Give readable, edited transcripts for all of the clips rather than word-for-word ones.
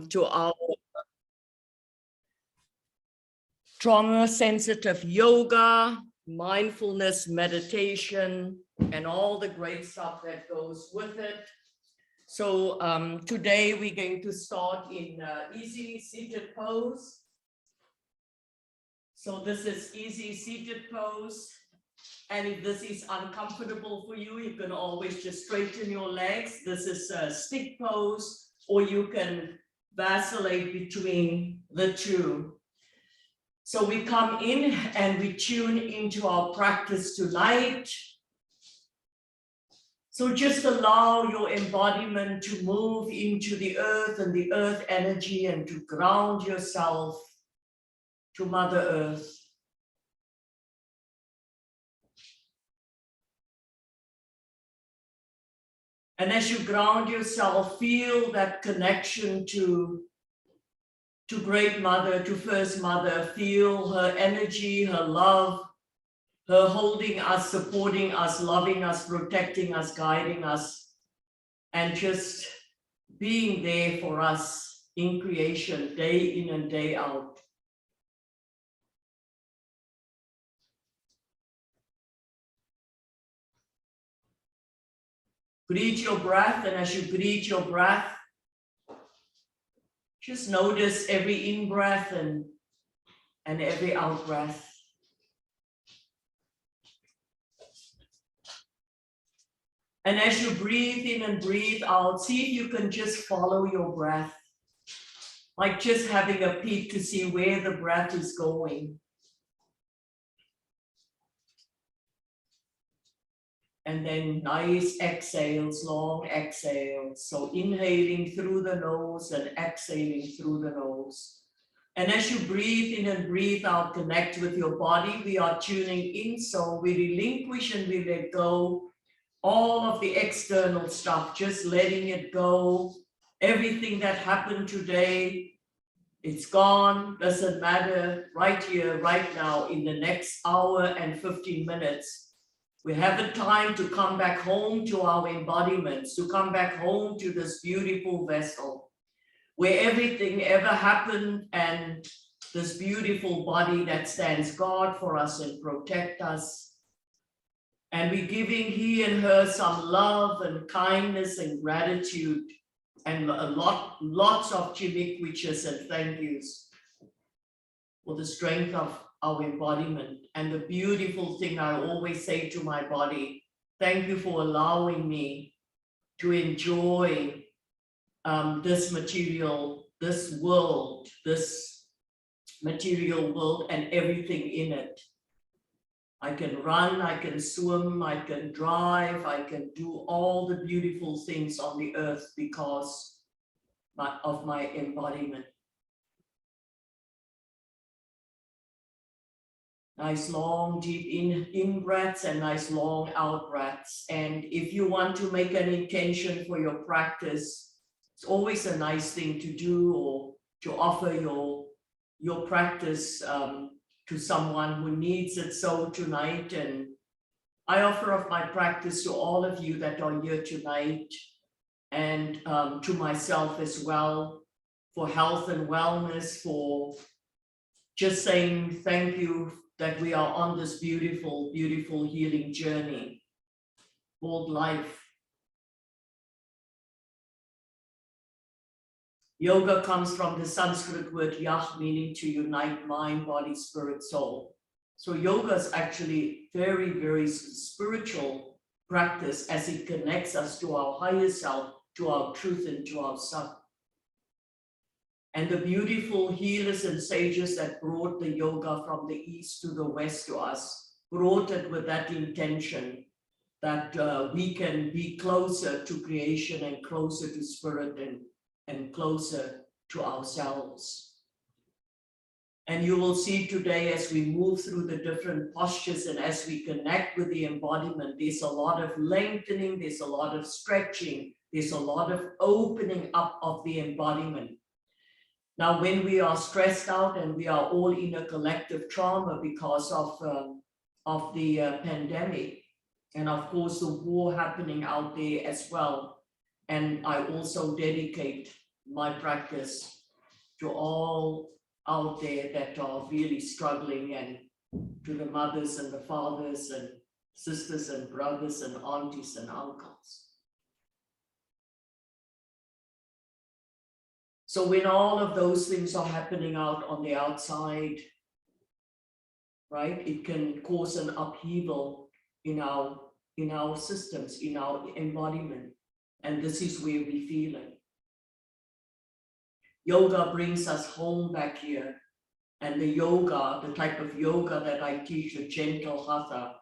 to our trauma-sensitive yoga, mindfulness meditation, and all the great stuff that goes with it. So today we're going to start in easy seated pose. So this is easy seated pose. And if this is uncomfortable for you, you can always just straighten your legs. This is a stick pose, or you can vacillate between the two. So we come in and we tune into our practice tonight. So just allow your embodiment to move into the earth and the earth energy and to ground yourself to Mother Earth. And as you ground yourself, feel that connection to Great Mother, to First Mother. Feel her energy, her love, her holding us, supporting us, loving us, protecting us, guiding us, and just being there for us in creation, day in and day out. Breathe your breath, and as you breathe your breath, just notice every in-breath and every out-breath. And as you breathe in and breathe out, see if you can just follow your breath, like just having a peek to see where the breath is going. And then nice exhales, long exhales. So inhaling through the nose and exhaling through the nose. And as you breathe in and breathe out, connect with your body. We are tuning in, so we relinquish and we let go all of the external stuff, just letting it go. Everything that happened today, it's gone, doesn't matter. Right here, right now, in the next hour and 15 minutes, we have a time to come back home to our embodiments, to come back home to this beautiful vessel where everything ever happened, and this beautiful body that stands guard for us and protect us. And we're giving he and her some love and kindness and gratitude and lots of chimiquiches and thank yous for the strength of our embodiment. And the beautiful thing I always say to my body, thank you for allowing me to enjoy this material, this world, this material world and everything in it. I can run, I can swim, I can drive, I can do all the beautiful things on the earth because of my embodiment. Nice long deep in breaths and nice long out breaths. And if you want to make an intention for your practice, it's always a nice thing to do, or to offer your practice to someone who needs it so tonight. And I offer up my practice to all of you that are here tonight, and to myself as well, for health and wellness, for just saying thank you that we are on this beautiful, beautiful healing journey called life. Yoga comes from the Sanskrit word yag, meaning to unite mind, body, spirit, soul. So yoga is actually very, very spiritual practice, as it connects us to our higher self, to our truth, and to our self. And the beautiful healers and sages that brought the yoga from the east to the west to us, brought it with that intention that we can be closer to creation and closer to spirit and closer to ourselves. And you will see today, as we move through the different postures and as we connect with the embodiment, there's a lot of lengthening, there's a lot of stretching, there's a lot of opening up of the embodiment. Now, when we are stressed out and we are all in a collective trauma because of the pandemic, and of course the war happening out there as well, and I also dedicate my practice to all out there that are really struggling, and to the mothers and the fathers and sisters and brothers and aunties and uncles. So when all of those things are happening out on the outside, right, it can cause an upheaval in our systems, in our embodiment. And this is where we feel it. Yoga brings us home back here. And the yoga, the type of yoga that I teach, the gentle hatha,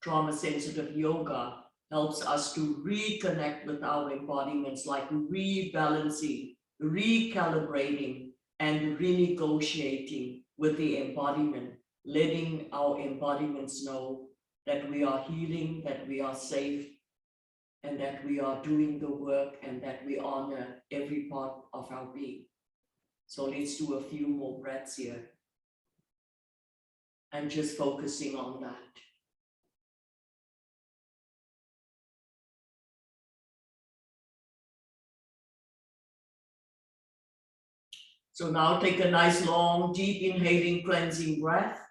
trauma-sensitive yoga, helps us to reconnect with our embodiments, like rebalancing, recalibrating, and renegotiating with the embodiment, letting our embodiments know that we are healing, that we are safe, and that we are doing the work, and that we honor every part of our being. So let's do a few more breaths here. And just focusing on that. So now take a nice long, deep inhaling, cleansing breath.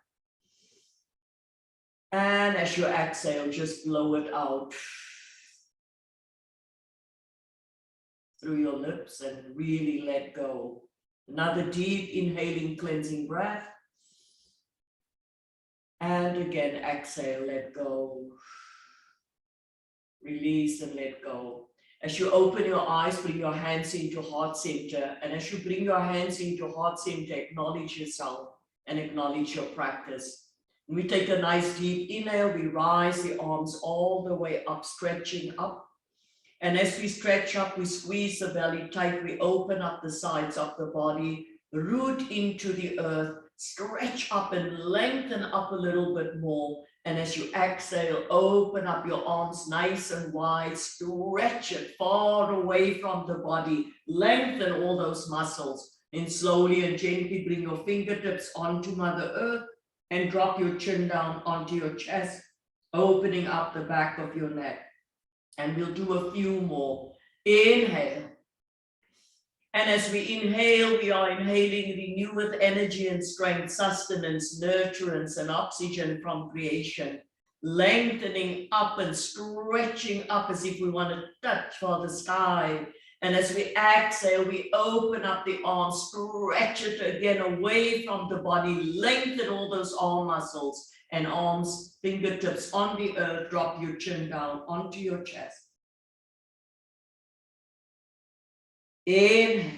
And as you exhale, just blow it out through your lips and really let go. Another deep inhaling, cleansing breath. And again, exhale, let go. Release and let go. As you open your eyes, bring your hands into heart center. And as you bring your hands into heart center, acknowledge yourself and acknowledge your practice. And we take a nice deep inhale, we rise the arms all the way up, stretching up. And as we stretch up, we squeeze the belly tight, we open up the sides of the body, root into the earth, stretch up and lengthen up a little bit more. And as you exhale, open up your arms nice and wide, stretch it far away from the body, lengthen all those muscles, and slowly and gently bring your fingertips onto Mother Earth and drop your chin down onto your chest, opening up the back of your neck. And we'll do a few more. Inhale. And as we inhale, we are inhaling renewed energy and strength, sustenance, nurturance, and oxygen from creation, lengthening up and stretching up as if we want to touch for the sky. And as we exhale, we open up the arms, stretch it again away from the body, lengthen all those arm muscles and arms, fingertips on the earth, drop your chin down onto your chest. Inhale,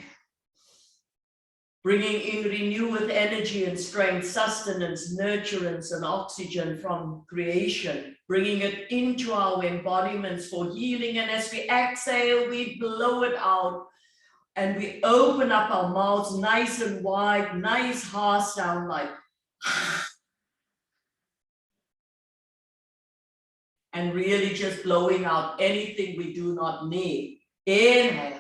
bringing in renewed energy and strength, sustenance, nurturance, and oxygen from creation, bringing it into our embodiments for healing. And as we exhale, we blow it out and we open up our mouths nice and wide, nice ha sound like and really just blowing out anything we do not need. Inhale.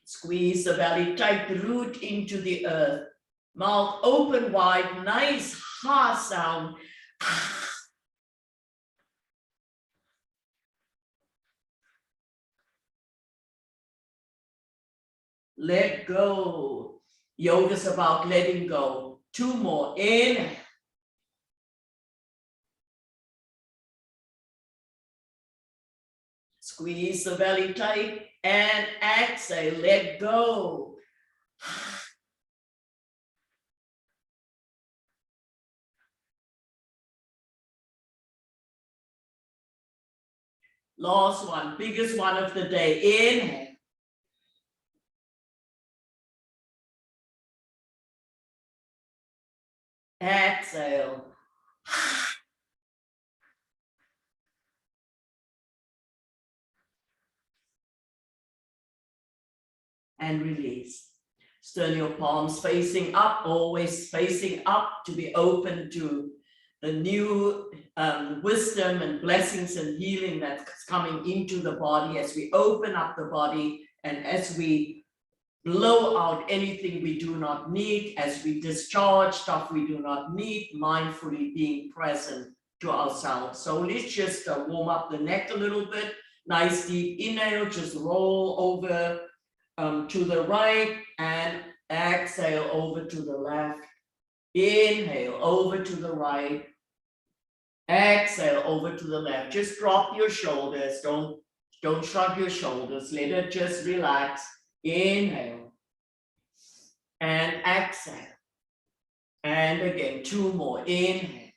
Squeeze the belly tight, root into the earth. Mouth open wide, nice ha sound. Let go. Yoga is about letting go. Two more. Inhale. Squeeze the belly tight and exhale. Let go. Last one, biggest one of the day. Inhale. Exhale. And release. Turn your palms facing up, always facing up to be open to the new wisdom and blessings and healing that's coming into the body as we open up the body and as we blow out anything we do not need, as we discharge stuff we do not need, mindfully being present to ourselves. So let's just warm up the neck a little bit. Nice deep inhale, just roll over to the right and exhale over to the left. Inhale over to the right. Exhale over to the left. Just drop your shoulders. Don't shrug your shoulders. Let it just relax. Inhale and exhale. And again, 2 more. Inhale.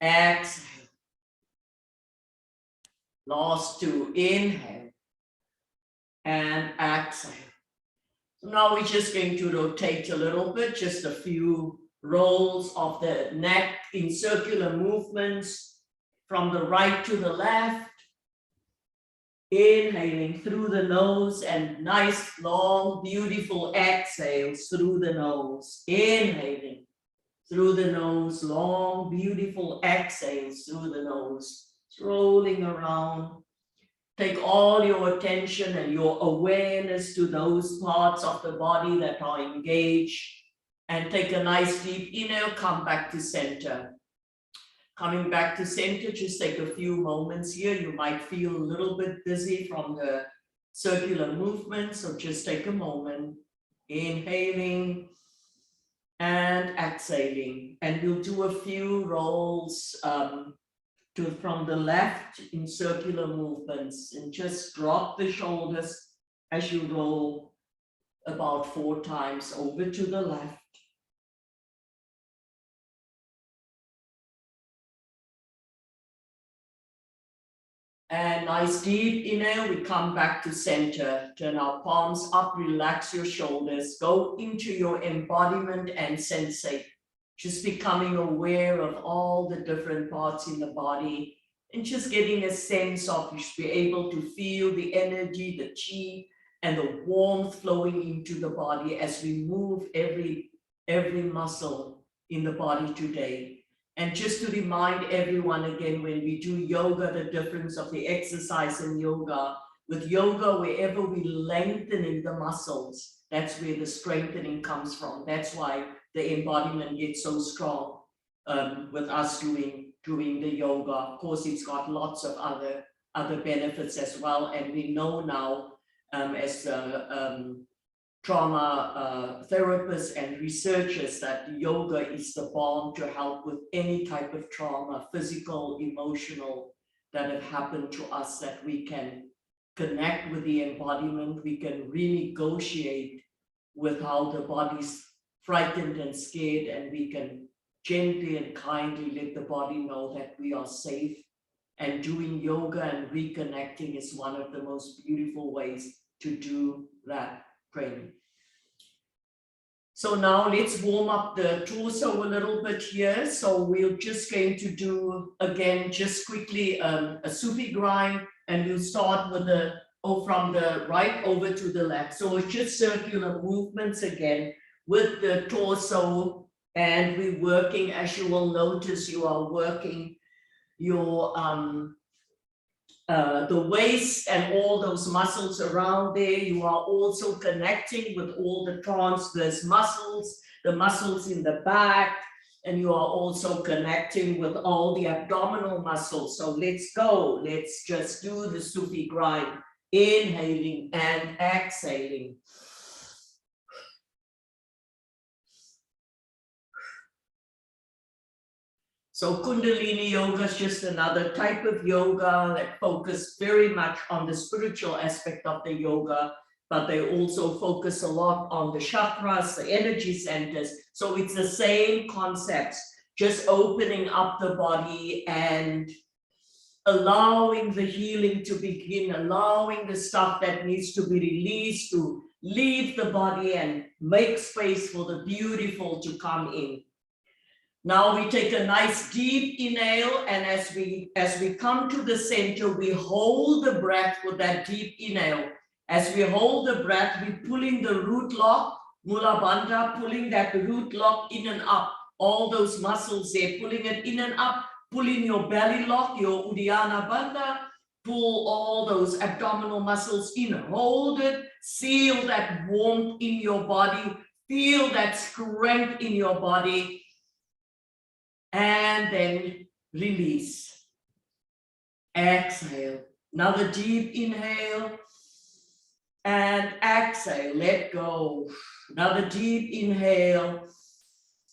Exhale. Last 2. Inhale and exhale. So now we're just going to rotate a little bit, just a few rolls of the neck in circular movements from the right to the left. Inhaling through the nose and nice, long, beautiful exhales through the nose. Inhaling through the nose, long, beautiful exhales through the nose. It's rolling around. Take all your attention and your awareness to those parts of the body that are engaged. And take a nice deep inhale, come back to center. Coming back to center, just take a few moments here. You might feel a little bit dizzy from the circular movement, so just take a moment. Inhaling and exhaling. And we'll do a few rolls from the left in circular movements, and just drop the shoulders as you roll about 4 times over to the left. And nice deep inhale, we come back to center. Turn our palms up, relax your shoulders, go into your embodiment and sensate. Just becoming aware of all the different parts in the body and just getting a sense of, you should be able to feel the energy, the chi, and the warmth flowing into the body as we move every muscle in the body today. And just to remind everyone again, when we do yoga, the difference of the exercise in yoga. With yoga, wherever we lengthening the muscles, that's where the strengthening comes from. That's why the embodiment gets so strong with us doing the yoga. Of course, it's got lots of other benefits as well. And we know now as trauma therapists and researchers that yoga is the balm to help with any type of trauma, physical, emotional, that have happened to us, that we can connect with the embodiment. We can renegotiate with how the body's frightened and scared, and we can gently and kindly let the body know that we are safe. And doing yoga and reconnecting is one of the most beautiful ways to do that training. So now let's warm up the torso a little bit here. So we're just going to do, again, just quickly a Sufi grind, and we'll start with from the right over to the left. So it's just circular movements again with the torso, and we're working, as you will notice, you are working your the waist and all those muscles around there. You are also connecting with all the transverse muscles, the muscles in the back, and you are also connecting with all the abdominal muscles. So let's go. Let's just do the Sufi grind, inhaling and exhaling. So Kundalini Yoga is just another type of yoga that focuses very much on the spiritual aspect of the yoga, but they also focus a lot on the chakras, the energy centers. So it's the same concepts, just opening up the body and allowing the healing to begin, allowing the stuff that needs to be released to leave the body and make space for the beautiful to come in. Now we take a nice deep inhale, and as we come to the center, we hold the breath with that deep inhale. As we hold the breath, we're pulling the root lock, Mula Bandha, pulling that root lock in and up. All those muscles there, pulling it in and up, pulling your belly lock, your Uddiyana Bandha, pull all those abdominal muscles in, hold it, feel that warmth in your body, feel that strength in your body. And then release. Exhale. Another deep inhale and exhale, let go. Another deep inhale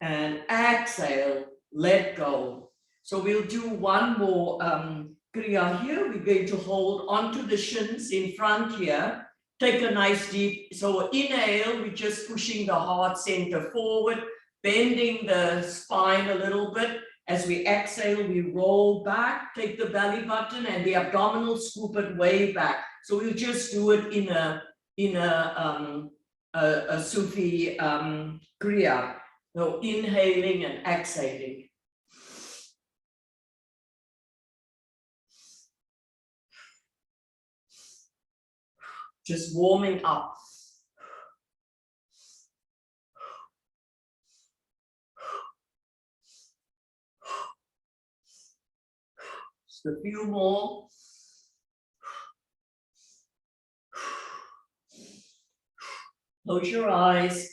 and exhale, let go. So we'll do one more kriya here. We're going to hold onto the shins in front here. Take a nice deep, so inhale, we're just pushing the heart center forward, bending the spine a little bit. As we exhale, we roll back, take the belly button and the abdominal, scoop it way back. So we'll just do it in a Sufi kriya. So inhaling and exhaling. Just warming up. Just a few more. Close your eyes.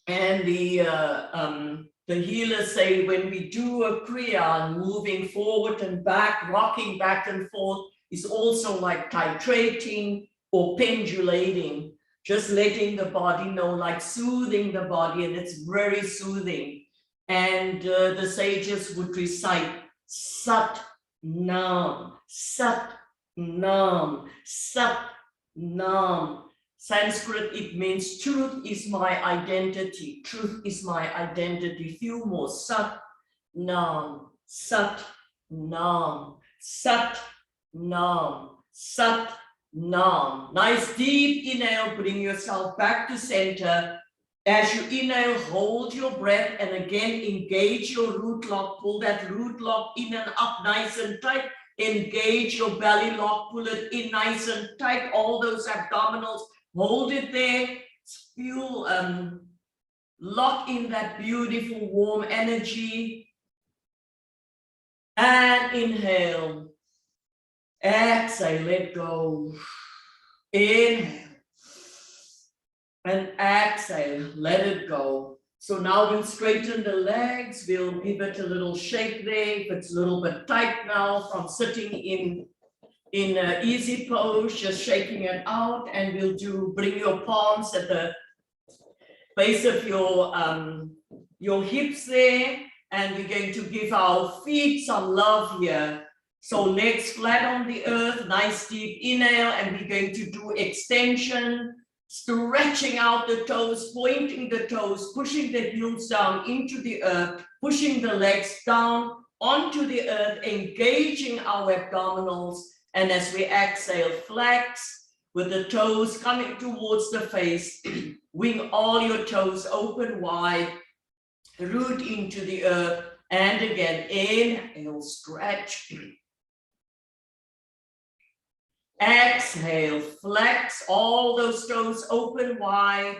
And the healers say when we do a kriya, moving forward and back, rocking back and forth, is also like titrating or pendulating, just letting the body know, like soothing the body, and it's very soothing. And the sages would recite Sat Nam, Sat Nam, Sat Nam. Sanskrit, it means truth is my identity. Truth is my identity. Few more. Sat Nam, Sat Nam, Sat Nam, Sat Nam. Nice deep inhale, bring yourself back to center. As you inhale, hold your breath and again engage your root lock. Pull that root lock in and up nice and tight. Engage your belly lock, pull it in nice and tight. All those abdominals, hold it there. Feel, lock in that beautiful warm energy. And inhale. Exhale, let go. Inhale. And exhale, let it go. So now we'll straighten the legs. We'll give it a little shake there. If it's a little bit tight now from sitting in an easy pose, just shaking it out. And we'll bring your palms at the base of your hips there. And we're going to give our feet some love here. So legs flat on the earth, nice deep inhale, and we're going to do extension, stretching out the toes, pointing the toes, pushing the heels down into the earth, pushing the legs down onto the earth, engaging our abdominals. And as we exhale, flex with the toes coming towards the face, wing all your toes open wide, root into the earth. And again, inhale, stretch. Exhale, flex all those toes open wide.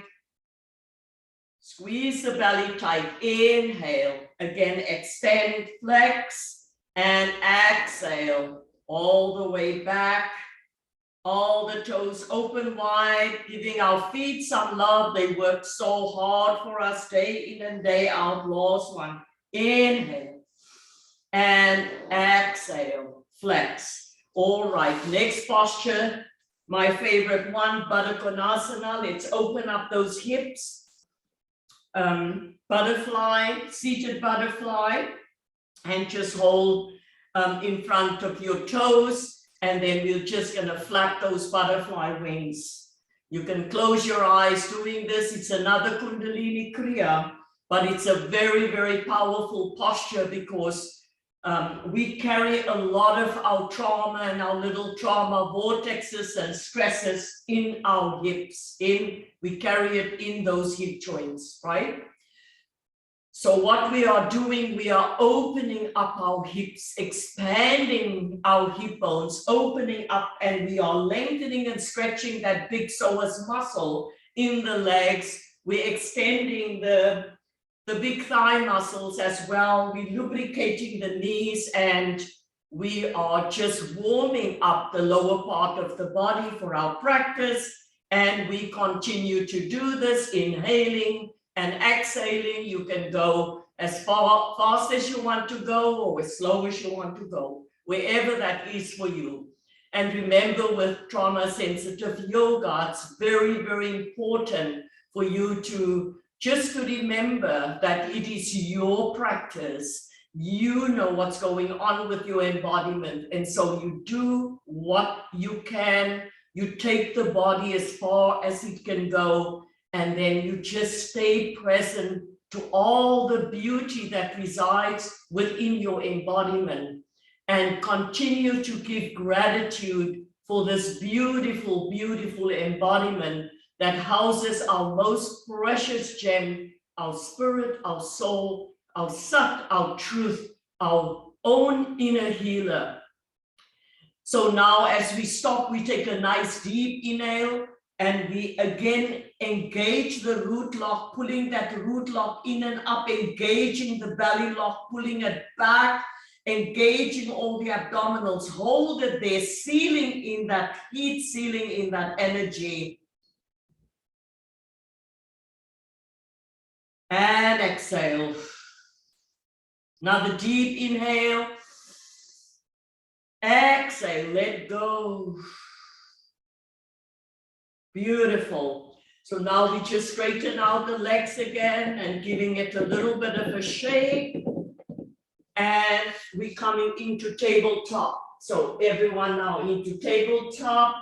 Squeeze the belly tight. Inhale, again, extend, flex, and exhale all the way back. All the toes open wide, giving our feet some love. They work so hard for us day in and day out. Last one. Inhale and exhale, flex. All right, next posture, my favorite one, Baddha Konasana. Let's open up those hips. Butterfly, seated butterfly, and just hold in front of your toes. And then we're just gonna flap those butterfly wings. You can close your eyes doing this. It's another Kundalini Kriya, but it's a very, very powerful posture because we carry a lot of our trauma and our little trauma vortexes and stresses in our hips. We carry it in those hip joints, right? So what we are doing, we are opening up our hips, expanding our hip bones, opening up, and we are lengthening and stretching that big psoas muscle in the legs. We're extending the big thigh muscles as well. We're lubricating the knees, and we are just warming up the lower part of the body for our practice. And we continue to do this, inhaling and exhaling. You can go as fast as you want to go or as slow as you want to go. wherever that is for you. And remember, with trauma-sensitive yoga, it's very, very important for you to just to remember that it is your practice. You know what's going on with your embodiment. And so you do what you can. You take the body as far as it can go. And then you just stay present to all the beauty that resides within your embodiment. And continue to give gratitude for this beautiful, beautiful embodiment that houses our most precious gem, our spirit, our soul, our sat, our truth, our own inner healer. So now as we stop, we take a nice deep inhale and we again engage the root lock, pulling that root lock in and up, engaging the belly lock, pulling it back, engaging all the abdominals, hold it there, sealing in that heat, sealing in that energy. And exhale. Another deep inhale. Exhale, let go. Beautiful. So now we just straighten out the legs again and giving it a little bit of a shake. And we're coming into tabletop. So everyone now into tabletop.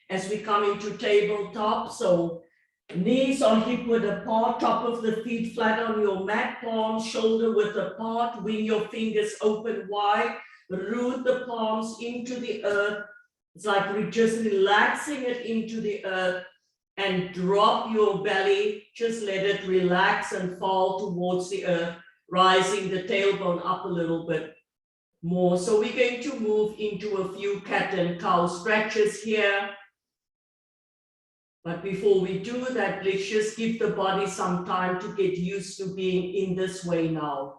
As we come into tabletop, so knees are hip width apart, top of the feet flat on your mat, palms shoulder width apart, wing your fingers open wide, root the palms into the earth. It's like we're just relaxing it into the earth and drop your belly, just let it relax and fall towards the earth, rising the tailbone up a little bit more. So we're going to move into a few cat and cow stretches here. But before we do that, let's just give the body some time to get used to being in this way now.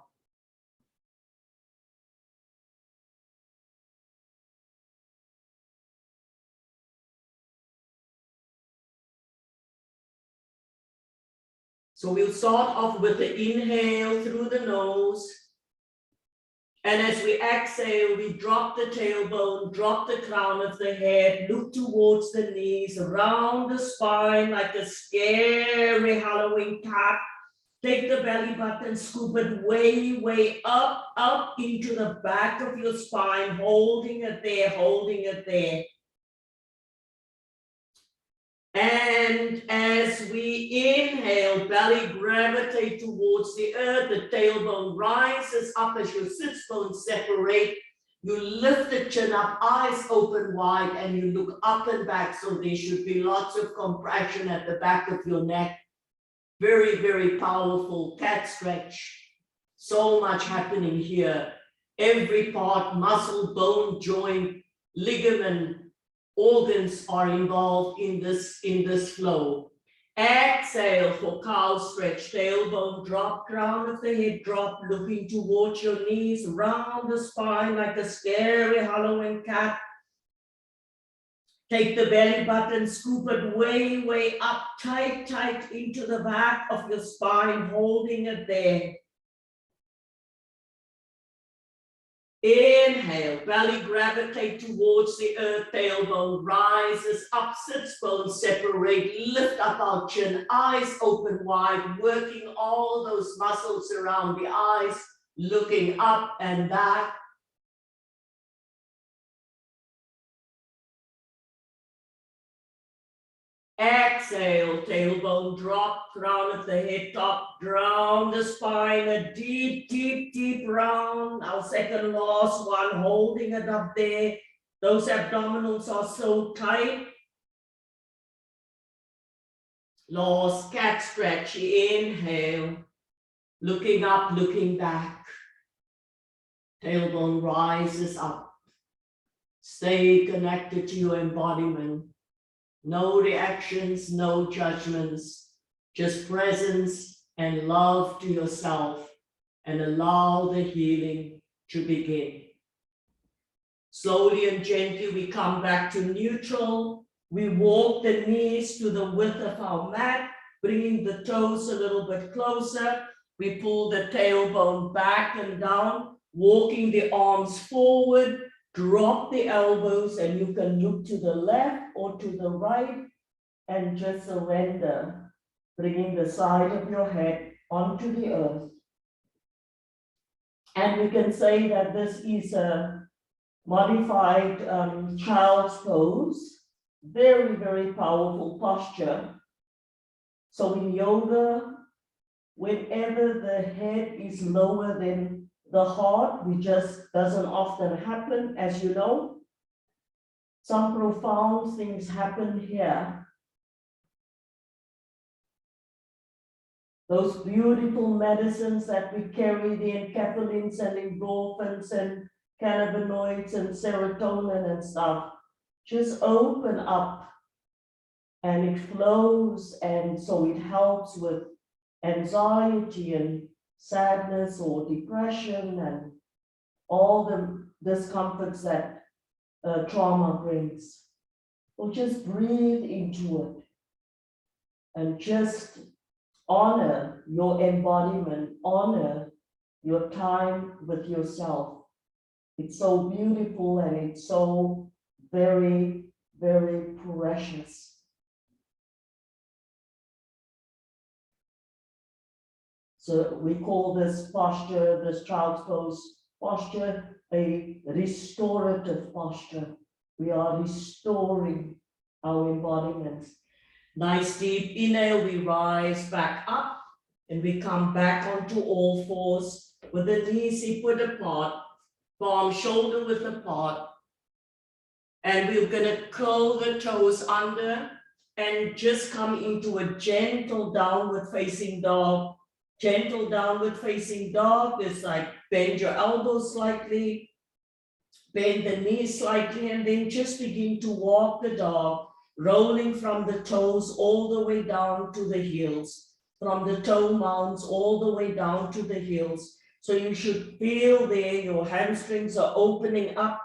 So we'll start off with the inhale through the nose. And as we exhale, we drop the tailbone, drop the crown of the head, look towards the knees, around the spine like a scary Halloween cat. Take the belly button, scoop it way, way up, up into the back of your spine, holding it there, holding it there. And as we inhale, belly gravitate towards the earth, the tailbone rises up as your sits bones separate. You lift the chin up, eyes open wide, and you look up and back. So there should be lots of compression at the back of your neck. Very, very powerful cat stretch. So much happening here. Every part, muscle, bone, joint, ligament, organs are involved in this flow. Exhale for cow stretch, tailbone drop, crown of the head drop, looking towards your knees, round the spine like a scary Halloween cat. Take the belly button, scoop it way, way up, tight, tight into the back of your spine, holding it there. Inhale, belly gravitate towards the earth, tailbone rises up, sits bones separate, lift up our chin, eyes open wide, working all those muscles around the eyes, looking up and back. Exhale, tailbone drop, crown of the head top, round the spine, a deep, deep, deep round. Our second last one, holding it up there. Those abdominals are so tight. Last cat stretch, inhale, looking up, looking back. Tailbone rises up. Stay connected to your embodiment. No reactions, no judgments, just presence and love to yourself, and allow the healing to begin. Slowly and gently, we come back to neutral. We walk the knees to the width of our mat, bringing the toes a little bit closer. We pull the tailbone back and down, walking the arms forward, drop the elbows, and you can look to the left or to the right and just surrender, bringing the side of your head onto the earth. And we can say that this is a modified child's pose, very, very powerful posture. So in yoga, whenever the head is lower than the heart, which just doesn't often happen, as you know, some profound things happen here. Those beautiful medicines that we carry, the enkephalins and endorphins and cannabinoids and serotonin and stuff, just open up and it flows, and so it helps with anxiety and sadness or depression and all the discomforts that trauma brings. So just breathe into it and just honor your embodiment, honor your time with yourself. It's so beautiful and it's so very, very precious. So we call this posture, this child's pose posture, a restorative posture. We are restoring our embodiments. Nice deep inhale, we rise back up and we come back onto all fours with the knees hip-width apart, palm shoulder width apart. And we're gonna curl the toes under and just come into a gentle downward facing dog. Gentle downward facing dog is like bend your elbows slightly, bend the knees slightly, and then just begin to walk the dog, rolling from the toes all the way down to the heels, from the toe mounds all the way down to the heels. So you should feel there your hamstrings are opening up,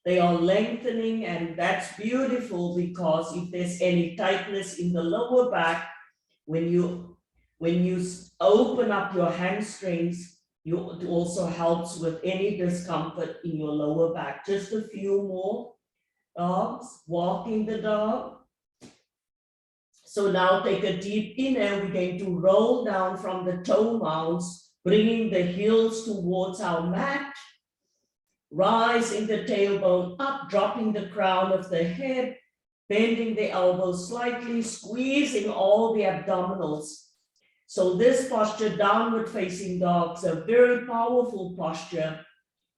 they are lengthening, and that's beautiful because if there's any tightness in the lower back, when you open up your hamstrings, it also helps with any discomfort in your lower back. Just a few more dogs, walking the dog. So now take a deep inhale. We're going to roll down from the toe mounds, bringing the heels towards our mat. Rising the tailbone up, dropping the crown of the head, bending the elbows slightly, squeezing all the abdominals. So this posture, downward facing dog, is a very powerful posture.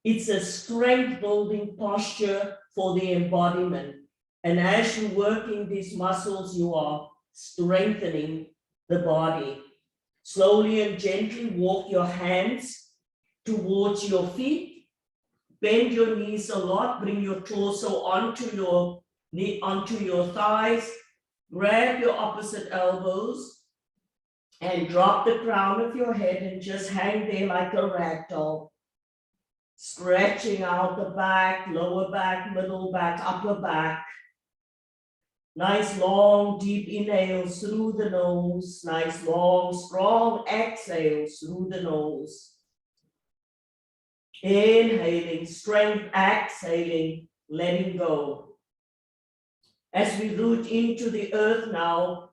It's a strength building posture for the embodiment. And as you're working these muscles, you are strengthening the body. Slowly and gently walk your hands towards your feet. Bend your knees a lot, bring your torso onto your thighs. Grab your opposite elbows and drop the crown of your head and just hang there like a rag doll. Stretching out the back, lower back, middle back, upper back. Nice long deep inhales through the nose. Nice long strong exhales through the nose. Inhaling, strength, exhaling, letting go. As we root into the earth now,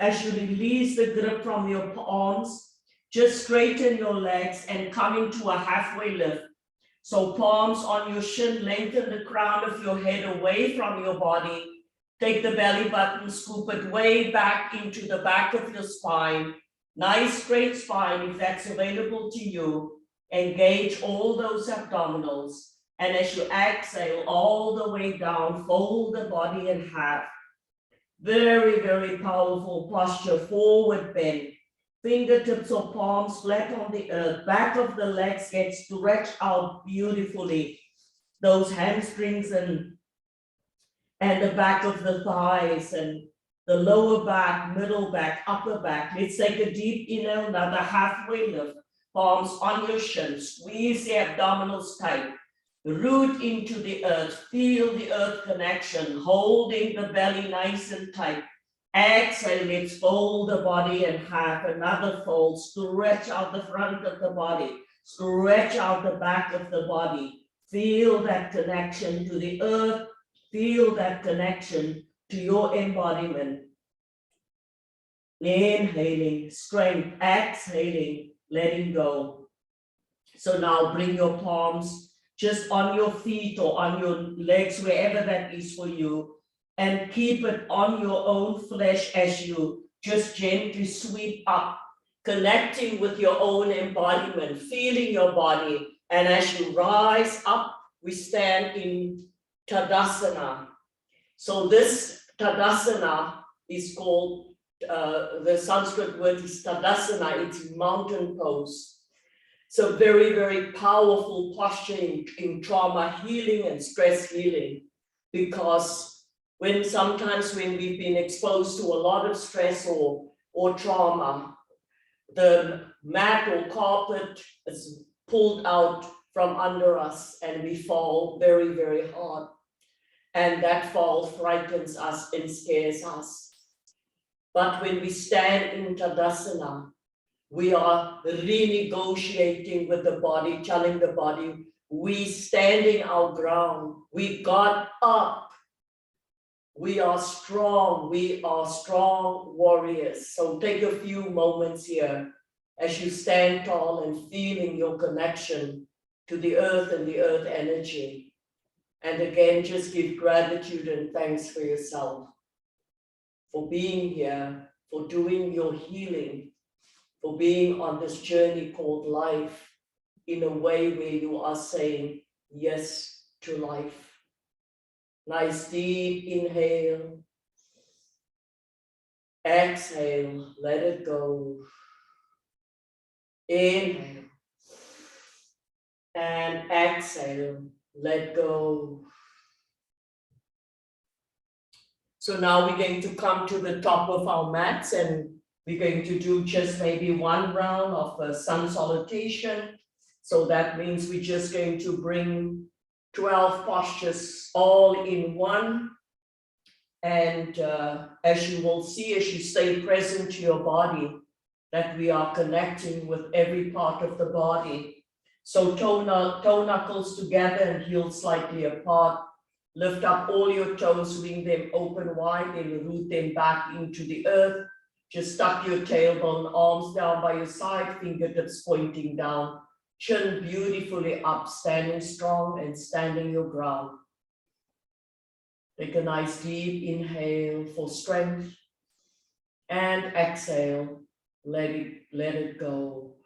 as you release the grip from your arms, just straighten your legs and come into a halfway lift. So palms on your shin, lengthen the crown of your head away from your body. Take the belly button, scoop it way back into the back of your spine. Nice straight spine if that's available to you. Engage all those abdominals. And as you exhale all the way down, fold the body in half. Very, very powerful posture, forward bend. Fingertips or palms flat on the earth. Back of the legs get stretched out beautifully. Those hamstrings and the back of the thighs and the lower back, middle back, upper back. Let's take a deep inhale, another halfway lift. Palms on your shin, squeeze the abdominals tight. Root into the earth, feel the earth connection, holding the belly nice and tight. Exhale, let's fold the body in half, another fold, stretch out the front of the body. Stretch out the back of the body. Feel that connection to the earth. Feel that connection to your embodiment. Inhaling, strength, exhaling, letting go. So now bring your palms just on your feet or on your legs, wherever that is for you, and keep it on your own flesh as you just gently sweep up, connecting with your own embodiment, feeling your body. And as you rise up, we stand in Tadasana. So this Tadasana is called, the Sanskrit word is Tadasana, it's mountain pose. So very, very powerful posture in trauma healing and stress healing, because sometimes when we've been exposed to a lot of stress or trauma, the mat or carpet is pulled out from under us and we fall very, very hard. And that fall frightens us and scares us. But when we stand in Tadasana, we are renegotiating with the body, telling the body, we standing our ground, we got up, we are strong warriors. So take a few moments here as you stand tall and feeling your connection to the earth and the earth energy. And again, just give gratitude and thanks for yourself, for being here, for doing your healing, for being on this journey called life in a way where you are saying yes to life. Nice deep inhale. Exhale, let it go. Inhale. And exhale, let go. So now we're going to come to the top of our mats and we're going to do just maybe one round of a sun salutation. So that means we're just going to bring 12 postures all in one. And as you will see, as you stay present to your body, that we are connecting with every part of the body. So toe knuckles together and heels slightly apart. Lift up all your toes, swing them open wide, and root them back into the earth. Just tuck your tailbone, arms down by your side, fingertips pointing down, chin beautifully up, standing strong and standing your ground. Take a nice deep inhale for strength and exhale, let it go.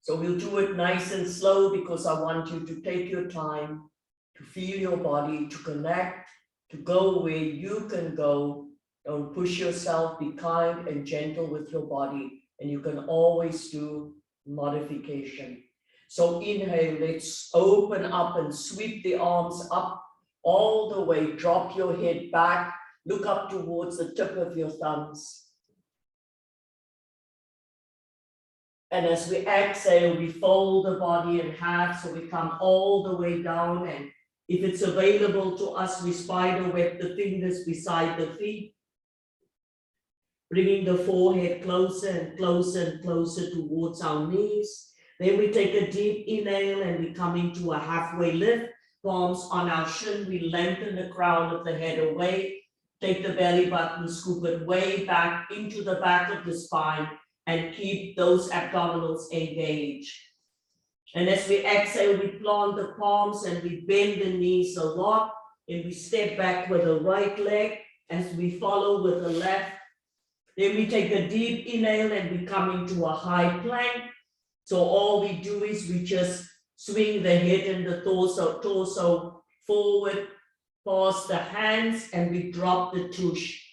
So we'll do it nice and slow because I want you to take your time to feel your body, to connect, to go where you can go. Don't push yourself, be kind and gentle with your body, and you can always do modification. So inhale, let's open up and sweep the arms up all the way, drop your head back, look up towards the tip of your thumbs. And as we exhale, we fold the body in half, so we come all the way down. And if it's available to us, we spider web the fingers beside the feet, bringing the forehead closer and closer and closer towards our knees. Then we take a deep inhale and we come into a halfway lift, palms on our shin. We lengthen the crown of the head away, take the belly button, scoop it way back into the back of the spine, and keep those abdominals engaged. And as we exhale, we plant the palms and we bend the knees a lot, and we step back with the right leg as we follow with the left. Then we take a deep inhale and we come into a high plank. So all we do is we just swing the head and the torso forward, pass the hands, and we drop the tush.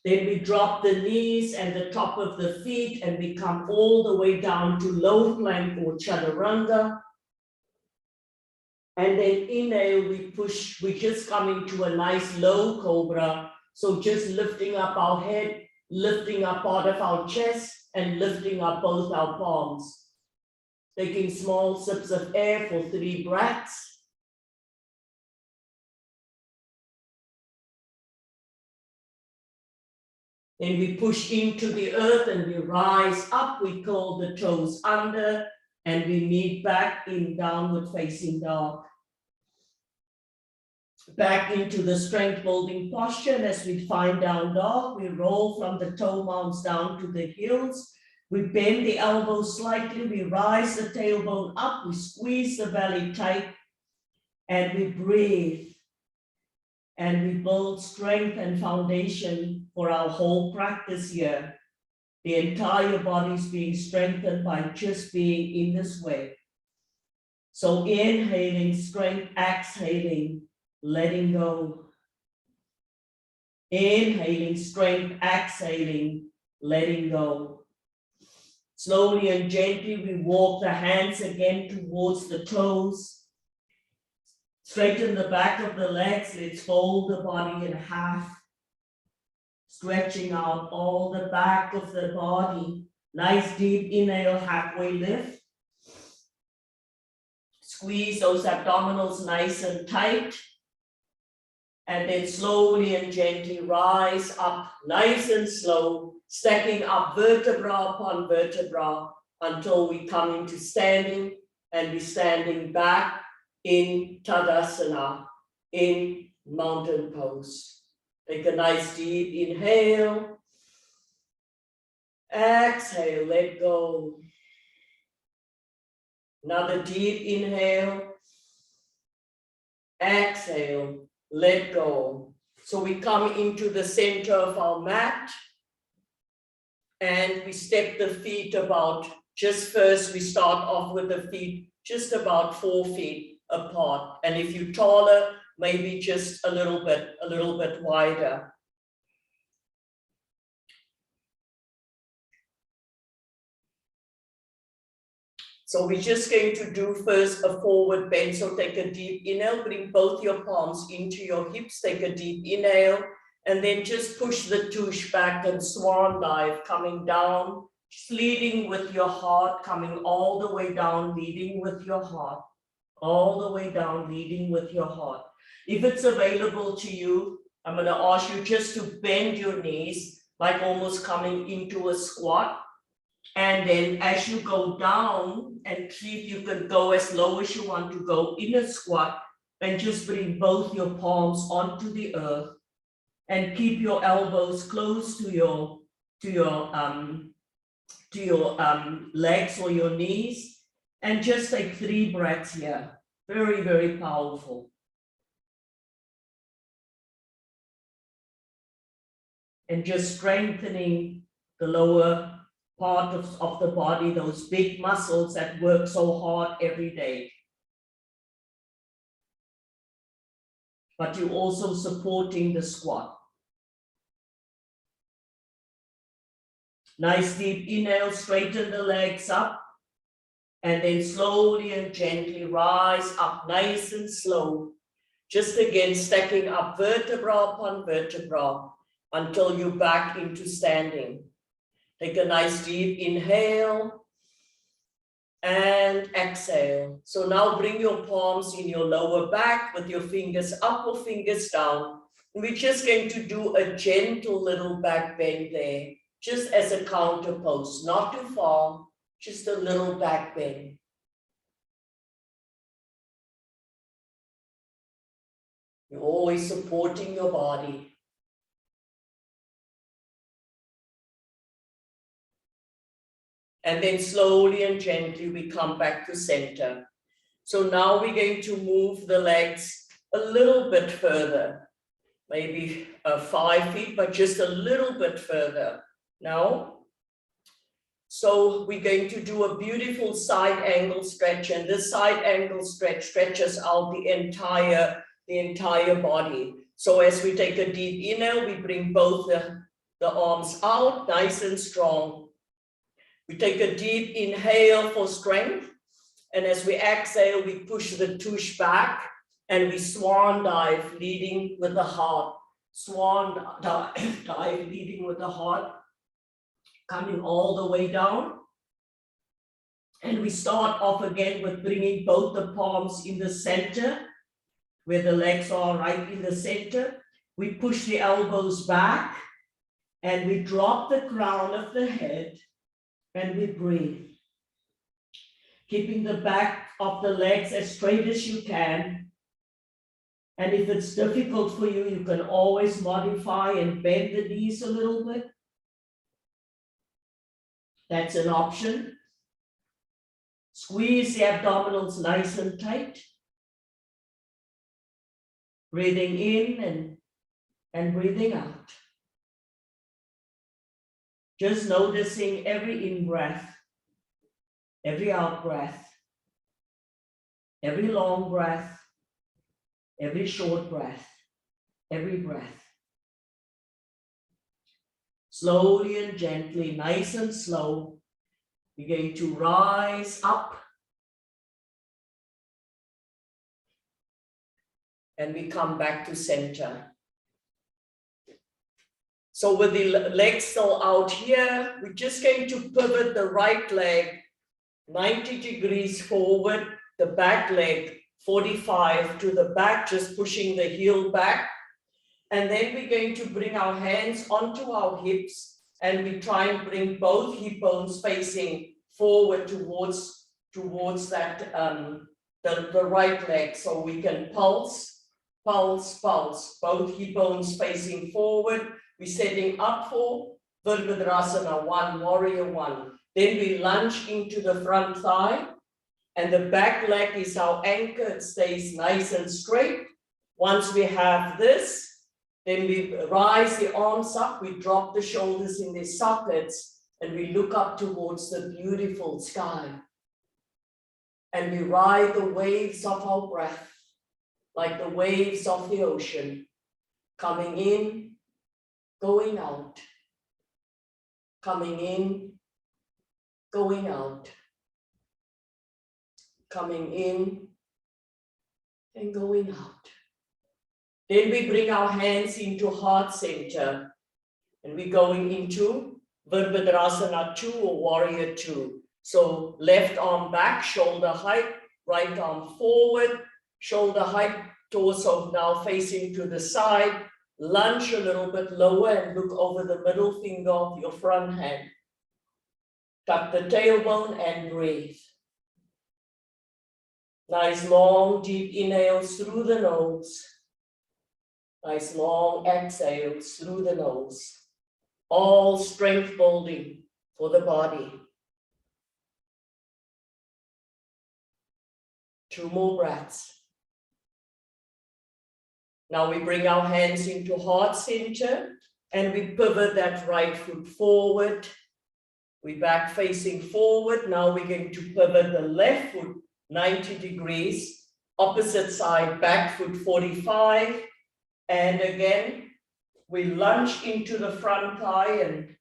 Then we drop the knees and the top of the feet, and we come all the way down to low plank or chaturanga. And then inhale, we push, we just come into a nice low cobra. So just lifting up our head, lifting up part of our chest, and lifting up both our palms. Taking small sips of air for 3 breaths. Then we push into the earth and we rise up. We curl the toes under and we meet back in downward facing dog. Back into the strength building posture. And as we find down dog, we roll from the toe mounts down to the heels. We bend the elbows slightly. We rise the tailbone up. We squeeze the belly tight and we breathe. And we build strength and foundation for our whole practice here. The entire body is being strengthened by just being in this way. So inhaling strength, exhaling, letting go. Inhaling strength, exhaling, letting go. Slowly and gently, we walk the hands again towards the toes. Straighten the back of the legs. Let's fold the body in half. Stretching out all the back of the body. Nice deep inhale, halfway lift. Squeeze those abdominals nice and tight. And then slowly and gently rise up, nice and slow, stacking up vertebra upon vertebra until we come into standing, and we're standing back in Tadasana, in mountain pose. Take a nice deep inhale. Exhale, let go. Another deep inhale. Exhale, let go. So we come into the center of our mat and we step the feet about, just first we start off with the feet just about 4 feet apart. And if you're taller, maybe just a little bit wider. So we're just going to do first a forward bend. So take a deep inhale, bring both your palms into your hips, take a deep inhale, and then just push the tush back and swan dive, coming down, just leading with your heart, coming all the way down, leading with your heart. All the way down, leading with your heart. If it's available to you, I'm going to ask you just to bend your knees, like almost coming into a squat. And then as you go down, and see if you can go as low as you want to go in a squat, and just bring both your palms onto the earth and keep your elbows close to your legs or your knees. And just take 3 breaths here. Very, very powerful. And just strengthening the lower part of the body, those big muscles that work so hard every day. But you're also supporting the squat. Nice deep inhale, straighten the legs up. And then slowly and gently rise up, nice and slow. Just again, stacking up vertebra upon vertebra until you're back into standing. Take a nice deep inhale and exhale. So now bring your palms in your lower back with your fingers up or fingers down. And we're just going to do a gentle little back bend there, just as a counter pose, not too far. Just a little back bend. You're always supporting your body. And then slowly and gently we come back to center. So now we're going to move the legs a little bit further, maybe 5 feet, but just a little bit further. Now, so we're going to do a beautiful side angle stretch, and this side angle stretch stretches out the entire body. So as we take a deep inhale, we bring both the arms out, nice and strong. We take a deep inhale for strength, and as we exhale, we push the tush back, and we swan dive, leading with the heart. Swan dive, leading with the heart. Coming all the way down. And we start off again with bringing both the palms in the center, where the legs are right in the center. We push the elbows back And we drop the crown of the head and we breathe. Keeping the back of the legs as straight as you can. And if it's difficult for you, you can always modify and bend the knees a little bit. That's an option. Squeeze the abdominals nice and tight. Breathing in and breathing out. Just noticing every in-breath, every out-breath, every long breath, every short breath, every breath. Slowly and gently, nice and slow, we're going to rise up. And we come back to center. So with the legs still out here, we're just going to pivot the right leg 90 degrees forward, the back leg 45 to the back, just pushing the heel back. And then we're going to bring our hands onto our hips and we try and bring both hip bones facing forward towards that the right leg, so we can pulse, pulse, pulse, both hip bones facing forward. We're setting up for Virabhadrasana 1, Warrior 1. Then we lunge into the front thigh and the back leg is our anchor. It stays nice and straight. Once we have this, then we rise the arms up, we drop the shoulders in their sockets and we look up towards the beautiful sky. And we ride the waves of our breath, like the waves of the ocean, coming in, going out, coming in, going out, coming in and going out. Then we bring our hands into heart center and we're going into Virabhadrasana 2 or Warrior 2. So left arm back, shoulder height, right arm forward, shoulder height, torso now facing to the side, lunge a little bit lower and look over the middle finger of your front hand. Tuck the tailbone and breathe. Nice long deep inhales through the nose. Nice long exhales through the nose. All strength building for the body. 2 more breaths. Now we bring our hands into heart center and we pivot that right foot forward. We back facing forward. Now we're going to pivot the left foot 90 degrees, opposite side, back foot 45. And again, we lunge into the front thigh and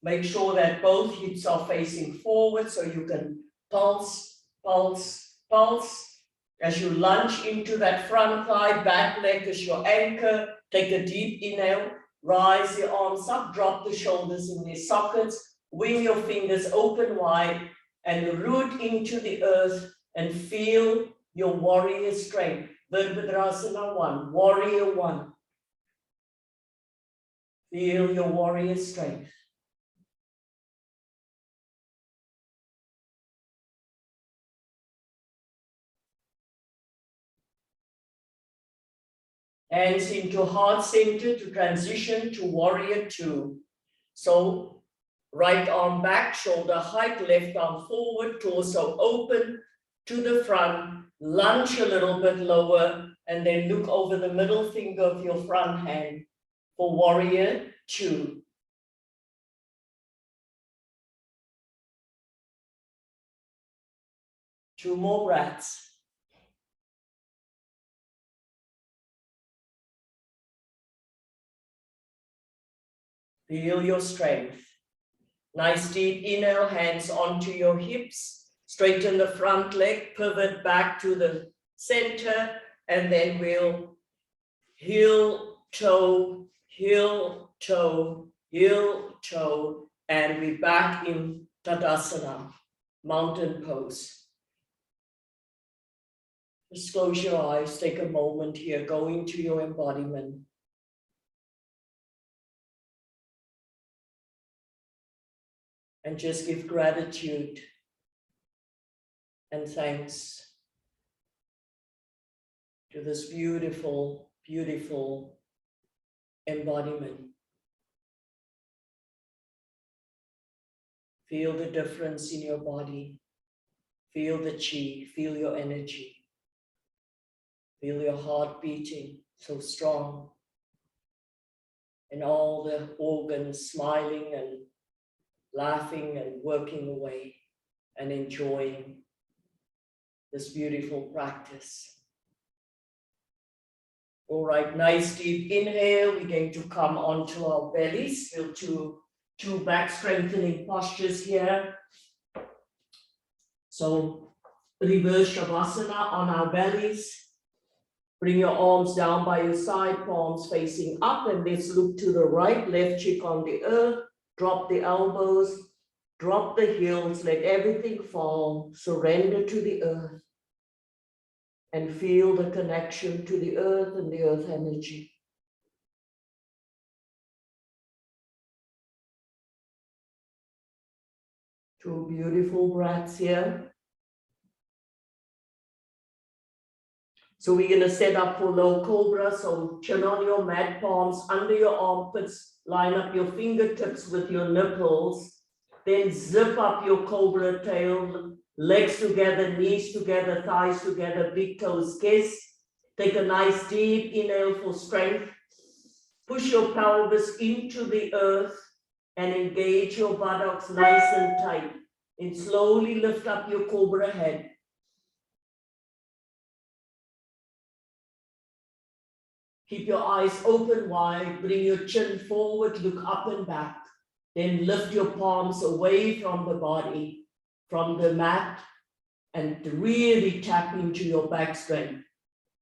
make sure that both hips are facing forward so you can pulse, pulse, pulse. As you lunge into that front thigh, back leg is your anchor. Take a deep inhale, rise your arms up, drop the shoulders in their sockets, wing your fingers open wide and root into the earth and feel your warrior strength. Virabhadrasana 1, Warrior 1. Feel your warrior strength. Hands into heart center to transition to Warrior 2. So right arm back, shoulder height, left arm forward, torso open to the front, lunge a little bit lower, and then look over the middle finger of your front hand for Warrior 2. Two more breaths. Feel your strength. Nice deep inhale, hands onto your hips, straighten the front leg, pivot back to the center, and then we'll heel, toe, heel, toe, heel, toe, and we're back in Tadasana, mountain pose. Just close your eyes, take a moment here, go into your embodiment. And just give gratitude and thanks to this beautiful, beautiful embodiment. Feel the difference in your body. Feel the chi, feel your energy. Feel your heart beating so strong. And all the organs smiling and laughing and working away and enjoying this beautiful practice. All right, nice deep inhale. We're going to come onto our bellies. We'll do two back strengthening postures here. So reverse Shavasana on our bellies. Bring your arms down by your side, palms facing up, and let's look to the right, left cheek on the earth. Drop the elbows, drop the heels, let everything fall, surrender to the earth, and feel the connection to the earth and the earth energy. Two beautiful breaths here. So we're going to set up for low cobra. So chin on your mat, palms under your armpits, line up your fingertips with your nipples, then zip up your cobra tail, legs together, knees together, thighs together, big toes kiss. Take a nice deep inhale for strength. Push your pelvis into the earth and engage your buttocks nice and tight. And slowly lift up your cobra head. Keep your eyes open wide, bring your chin forward, look up and back. Then lift your palms away from the body, from the mat, and really tap into your back strength.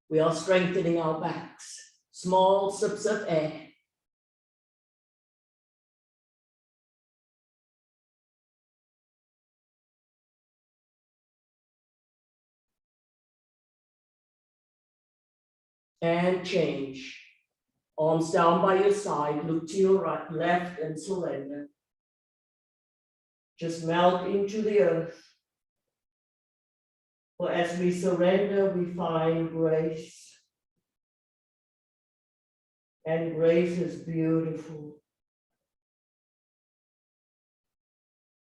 We are strengthening our backs. Small sips of air. And change. Arms down by your side, look to your right, left, and surrender. Just melt into the earth. For as we surrender, we find grace. And grace is beautiful.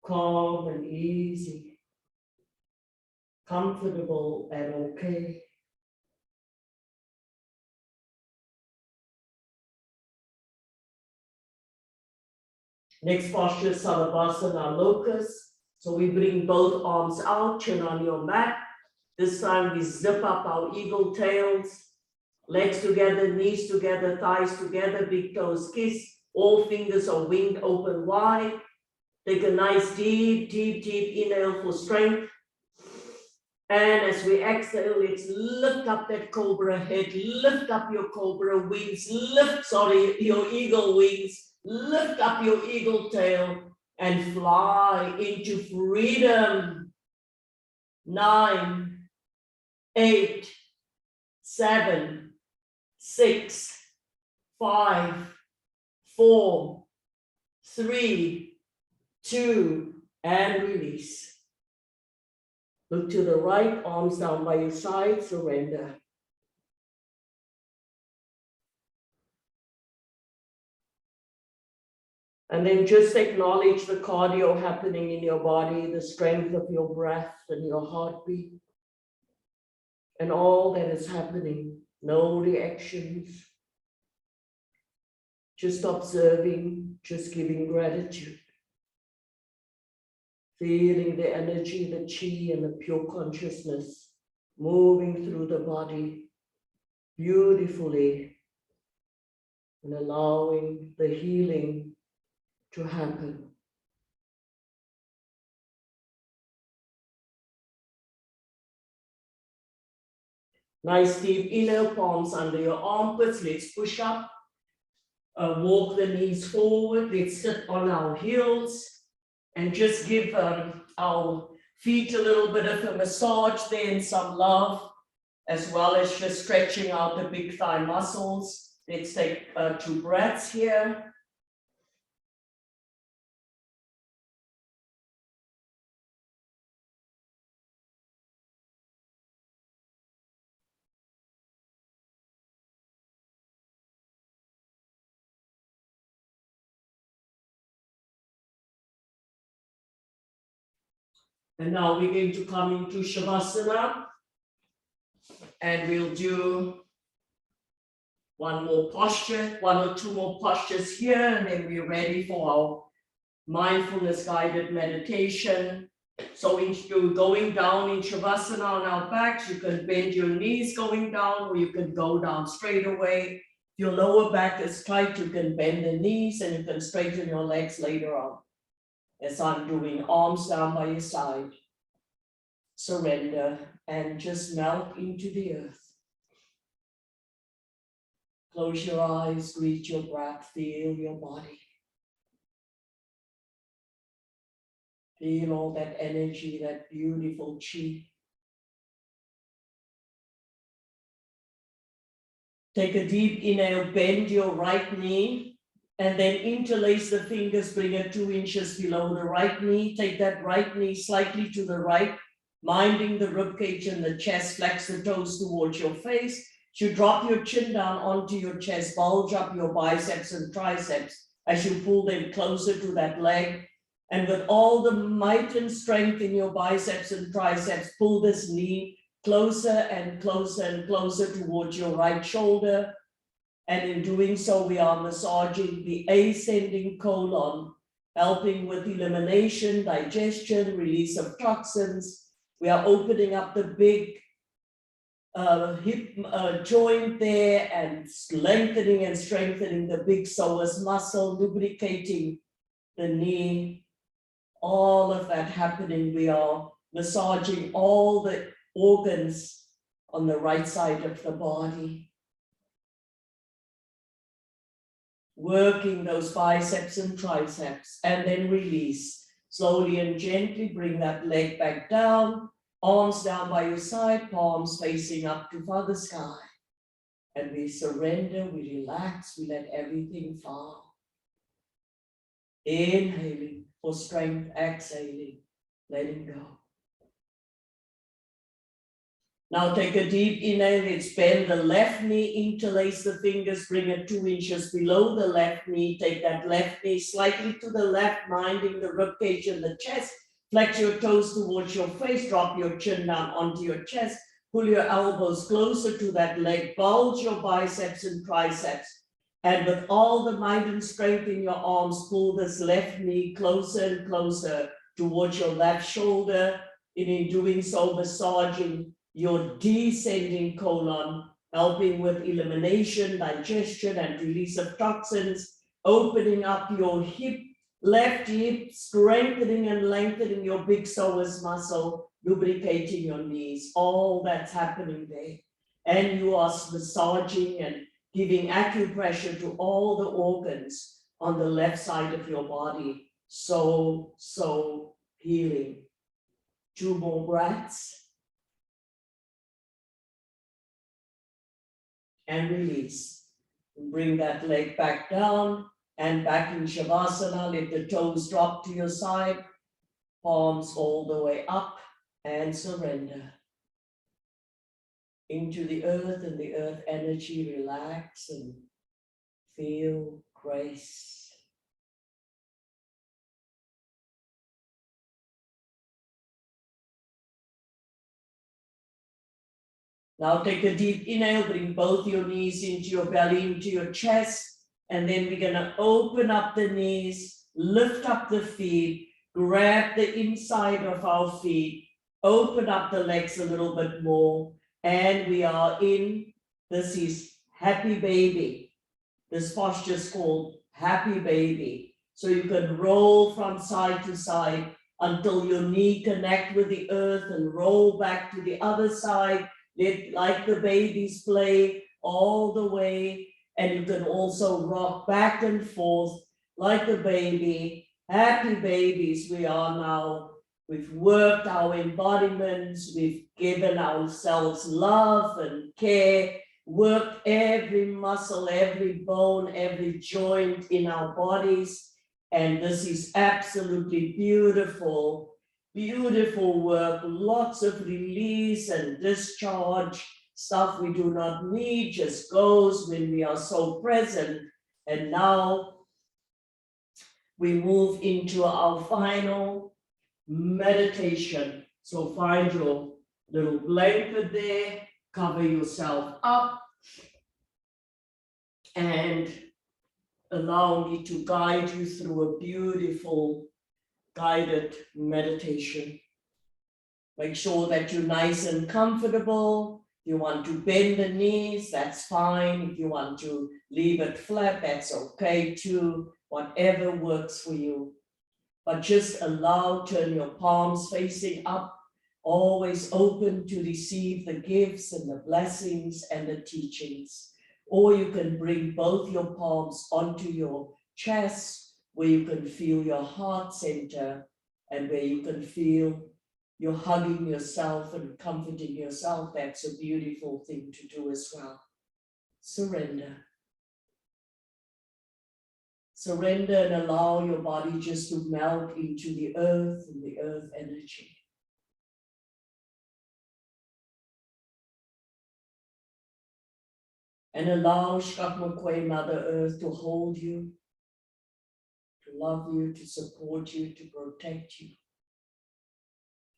Calm and easy. Comfortable and okay. Next posture, Savasana Locust. So we bring both arms out, chin on your mat. This time we zip up our eagle tails. Legs together, knees together, thighs together, big toes kiss. All fingers are winged open wide. Take a nice deep, deep, deep inhale for strength. And as we exhale, let's lift up that cobra head, lift up your cobra wings, your eagle wings. Lift up your eagle tail and fly into freedom. 9, 8, 7, 6, 5, 4, 3, 2, and release. Look to the right, arms down by your side, surrender. And then just acknowledge the cardio happening in your body, the strength of your breath and your heartbeat, and all that is happening. No reactions. Just observing, just giving gratitude. Feeling the energy, the chi, and the pure consciousness moving through the body beautifully and allowing the healing to happen. Nice deep inhale, palms under your armpits. Let's push up. Walk the knees forward. Let's sit on our heels and just give our feet a little bit of a massage there and some love, as well as just stretching out the big thigh muscles. Let's take 2 breaths here. And now we're going to come into Shavasana, and we'll do one more posture, one or two more postures here, and then we're ready for our mindfulness guided meditation. So into going down in Shavasana on our backs, you can bend your knees going down, or you can go down straight away. If your lower back is tight, you can bend the knees and you can straighten your legs later on. As I'm doing, arms down by your side. Surrender and just melt into the earth. Close your eyes, greet your breath, feel your body. Feel all that energy, that beautiful chi. Take a deep inhale, bend your right knee, and then interlace the fingers, bring it 2 inches below the right knee. Take that right knee slightly to the right, minding the ribcage and the chest, flex the toes towards your face. You drop your chin down onto your chest, bulge up your biceps and triceps as you pull them closer to that leg. And with all the might and strength in your biceps and triceps, pull this knee closer and closer and closer towards your right shoulder. And in doing so, we are massaging the ascending colon, helping with elimination, digestion, release of toxins. We are opening up the big hip joint there and lengthening and strengthening the big psoas muscle, lubricating the knee. All of that happening. We are massaging all the organs on the right side of the body. Working those biceps and triceps, and then release. Slowly and gently bring that leg back down, arms down by your side, palms facing up to Father Sky. And we surrender, we relax, we let everything fall. Inhaling for strength, exhaling, letting go. Now take a deep inhale, let's bend the left knee, interlace the fingers, bring it 2 inches below the left knee. Take that left knee slightly to the left, minding the ribcage and the chest. Flex your toes towards your face, drop your chin down onto your chest, pull your elbows closer to that leg, bulge your biceps and triceps. And with all the might and strength in your arms, pull this left knee closer and closer towards your left shoulder. And in doing so, massaging your descending colon, helping with elimination, digestion, and release of toxins, opening up your hip, left hip, strengthening and lengthening your big psoas muscle, lubricating your knees. All that's happening there. And you are massaging and giving acupressure to all the organs on the left side of your body. So healing. 2 more breaths. And release. Bring that leg back down and back in Shavasana. Let the toes drop to your side, palms all the way up, and surrender. Into the earth and the earth energy, relax and feel grace. Now take a deep inhale, bring both your knees into your belly, into your chest, and then we're gonna open up the knees, lift up the feet, grab the inside of our feet, open up the legs a little bit more, and we are in, this is happy baby. This posture is called happy baby. So you can roll from side to side until your knee connect with the earth and roll back to the other side. Like the babies play all the way, and you can also rock back and forth like a baby. Happy babies we are now. We've worked our embodiments, we've given ourselves love and care, worked every muscle, every bone, every joint in our bodies, and this is absolutely beautiful. Beautiful work, lots of release and discharge, stuff we do not need, just goes when we are so present. And now we move into our final meditation. So find your little blanket there, cover yourself up, and allow me to guide you through a beautiful guided meditation. Make sure that you're nice and comfortable. If you want to bend the knees, that's fine. If you want to leave it flat, that's okay too. Whatever works for you. But just allow, turn your palms facing up, always open to receive the gifts and the blessings and the teachings. Or you can bring both your palms onto your chest, where you can feel your heart center and where you can feel you're hugging yourself and comforting yourself. That's a beautiful thing to do as well. Surrender. Surrender and allow your body just to melt into the earth and the earth energy. And allow Shakmakwe, Mother Earth, to hold you, to love you, to support you, to protect you,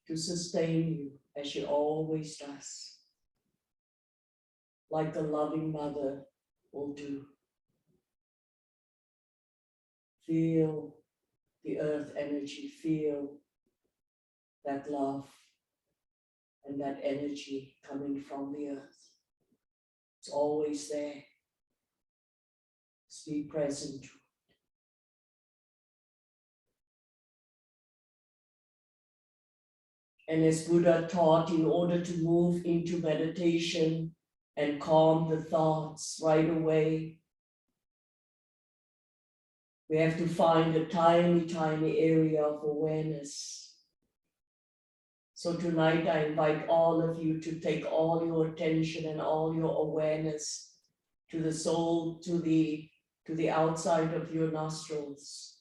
to sustain you as she always does, like a loving mother will do. Feel the earth energy, feel that love and that energy coming from the earth. It's always there. Just be present to it. And as Buddha taught, in order to move into meditation and calm the thoughts right away, we have to find a tiny, tiny area of awareness. So tonight I invite all of you to take all your attention and all your awareness to the soul, to the outside of your nostrils,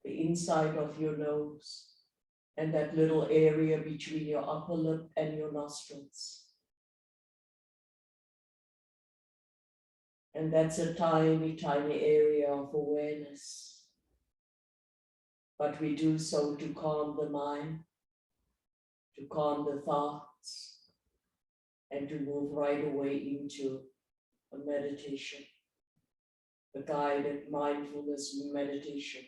the inside of your nose, and that little area between your upper lip and your nostrils. And that's a tiny, tiny area of awareness. But we do so to calm the mind, to calm the thoughts, and to move right away into a meditation, a guided mindfulness meditation,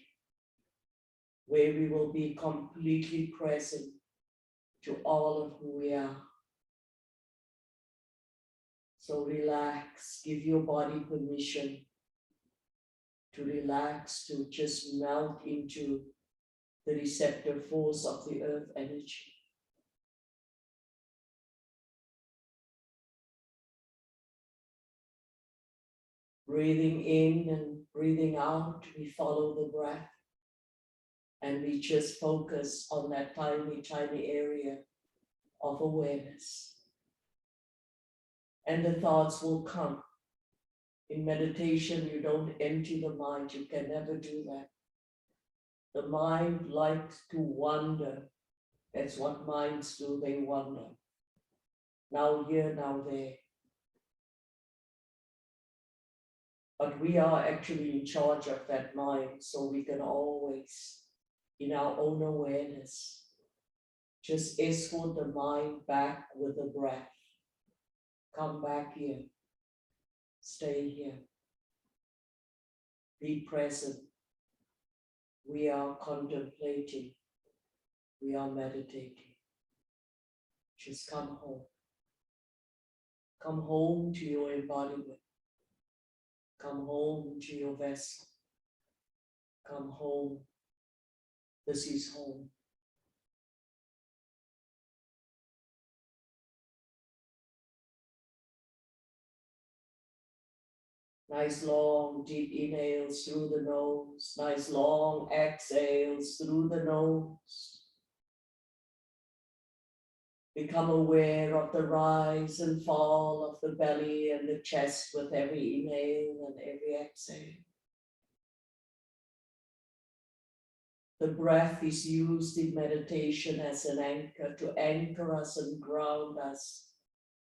where we will be completely present to all of who we are. So relax, give your body permission to relax, to just melt into the receptive force of the earth energy. Breathing in and breathing out, we follow the breath and we just focus on that tiny, tiny area of awareness. And the thoughts will come. In meditation, you don't empty the mind. You can never do that. The mind likes to wander. That's what minds do, they wander. Now here, now there. But we are actually in charge of that mind, so we can always, in our own awareness, just escort the mind back with the breath. Come back here. Stay here. Be present. We are contemplating. We are meditating. Just come home. Come home to your embodiment. Come home to your vessel. Come home. This is home. Nice long deep inhales through the nose. Nice long exhales through the nose. Become aware of the rise and fall of the belly and the chest with every inhale and every exhale. The breath is used in meditation as an anchor to anchor us and ground us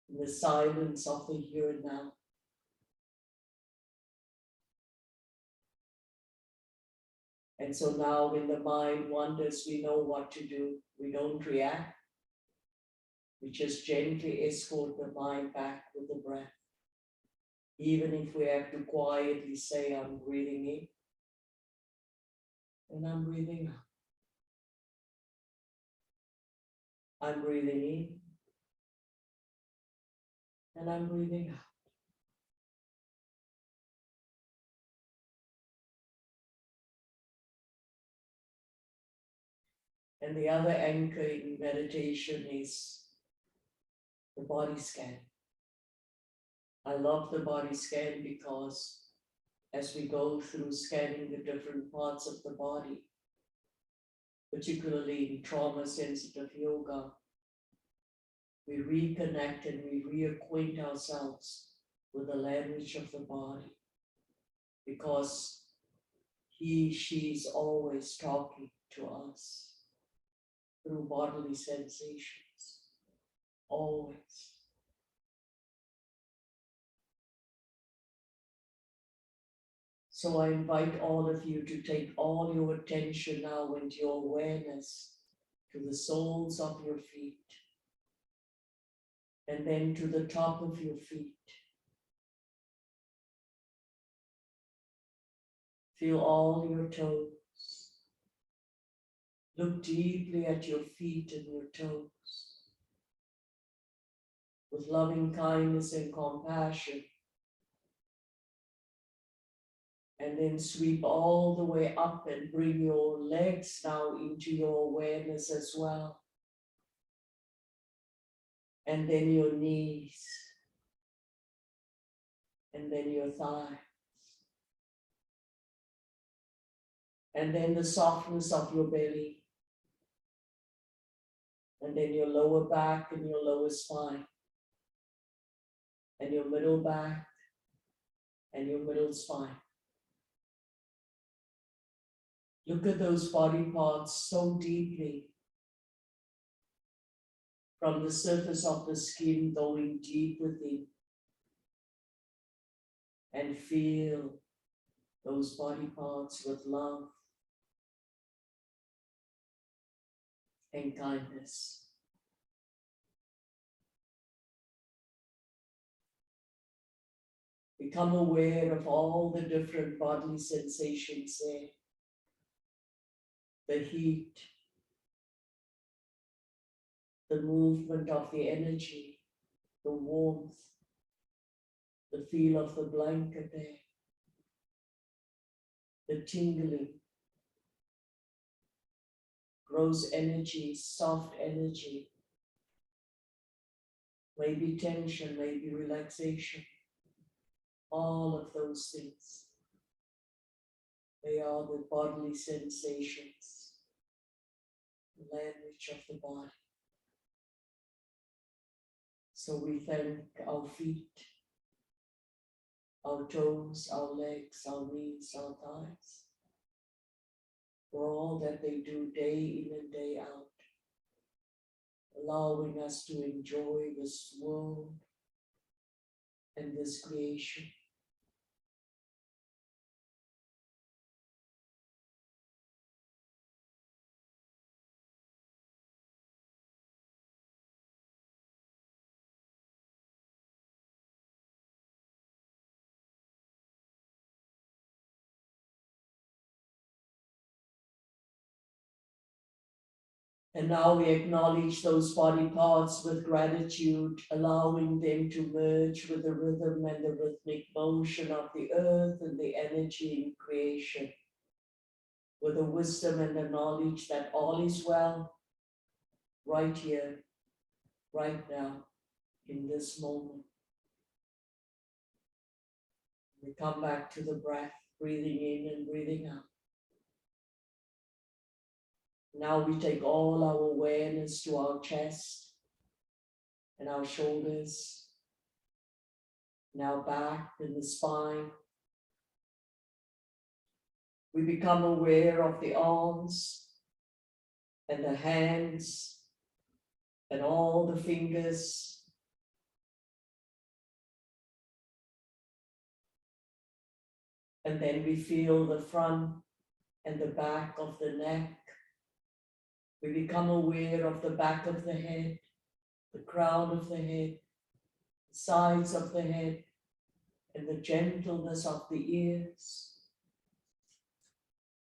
in the silence of the here and now. And so now when the mind wanders, we know what to do. We don't react. We just gently escort the mind back with the breath. Even if we have to quietly say, I'm breathing in and I'm breathing out. I'm breathing in and I'm breathing out. And the other anchor in meditation is the body scan. I love the body scan because as we go through scanning the different parts of the body, particularly in trauma-sensitive yoga, we reconnect and we reacquaint ourselves with the language of the body, because she's always talking to us through bodily sensations, always. So I invite all of you to take all your attention now into your awareness to the soles of your feet, and then to the top of your feet. Feel all your toes. Look deeply at your feet and your toes with loving kindness and compassion. And then sweep all the way up and bring your legs now into your awareness as well. And then your knees. And then your thighs. And then the softness of your belly. And then your lower back and your lower spine. And your middle back and your middle spine. Look at those body parts so deeply, from the surface of the skin going deep within, and feel those body parts with love and kindness. Become aware of all the different bodily sensations there. The heat, the movement of the energy, the warmth, the feel of the blanket there, the tingling, gross energy, soft energy, maybe tension, maybe relaxation, all of those things. They are the bodily sensations, the language of the body. So we thank our feet, our toes, our legs, our knees, our thighs, for all that they do day in and day out, allowing us to enjoy this world and this creation. And now we acknowledge those body parts with gratitude, allowing them to merge with the rhythm and the rhythmic motion of the earth and the energy in creation, with the wisdom and the knowledge that all is well, right here, right now, in this moment. We come back to the breath, breathing in and breathing out. Now we take all our awareness to our chest and our shoulders, now back and the spine. We become aware of the arms and the hands and all the fingers. And then we feel the front and the back of the neck. We become aware of the back of the head, the crown of the head, the sides of the head, and the gentleness of the ears.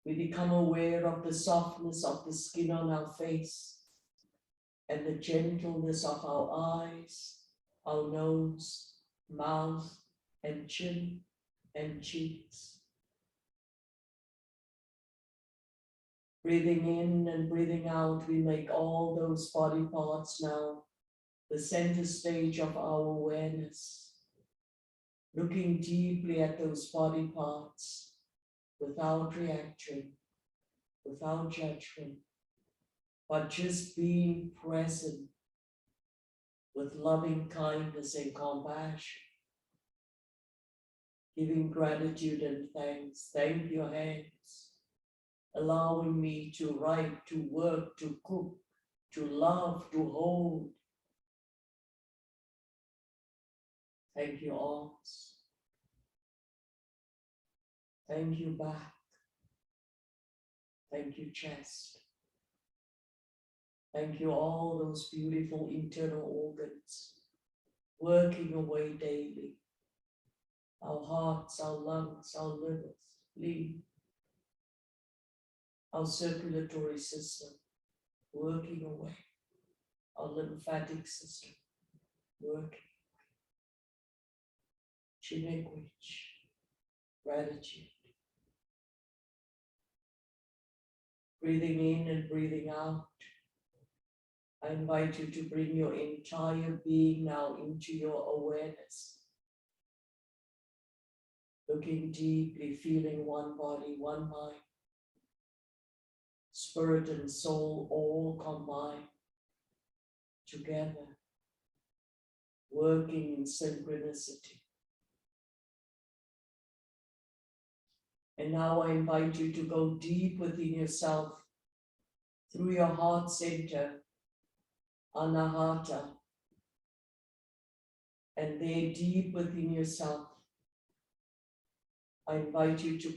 We become aware of the softness of the skin on our face and the gentleness of our eyes, our nose, mouth, and chin and cheeks. Breathing in and breathing out, we make all those body parts now the center stage of our awareness. Looking deeply at those body parts without reaction, without judgment, but just being present with loving kindness and compassion. Giving gratitude and thanks. Thank your hands, allowing me to write, to work, to cook, to love, to hold. Thank you, arms. Thank you, back. Thank you, chest. Thank you, all those beautiful internal organs working away daily. Our hearts, our lungs, our livers, lymph, our circulatory system working away, our lymphatic system working. Chinequich, gratitude. Breathing in and breathing out. I invite you to bring your entire being now into your awareness. Looking deeply, feeling one body, one mind. Spirit and soul all combined together, working in synchronicity. And now I invite you to go deep within yourself, through your heart center, Anahata, and there deep within yourself, I invite you to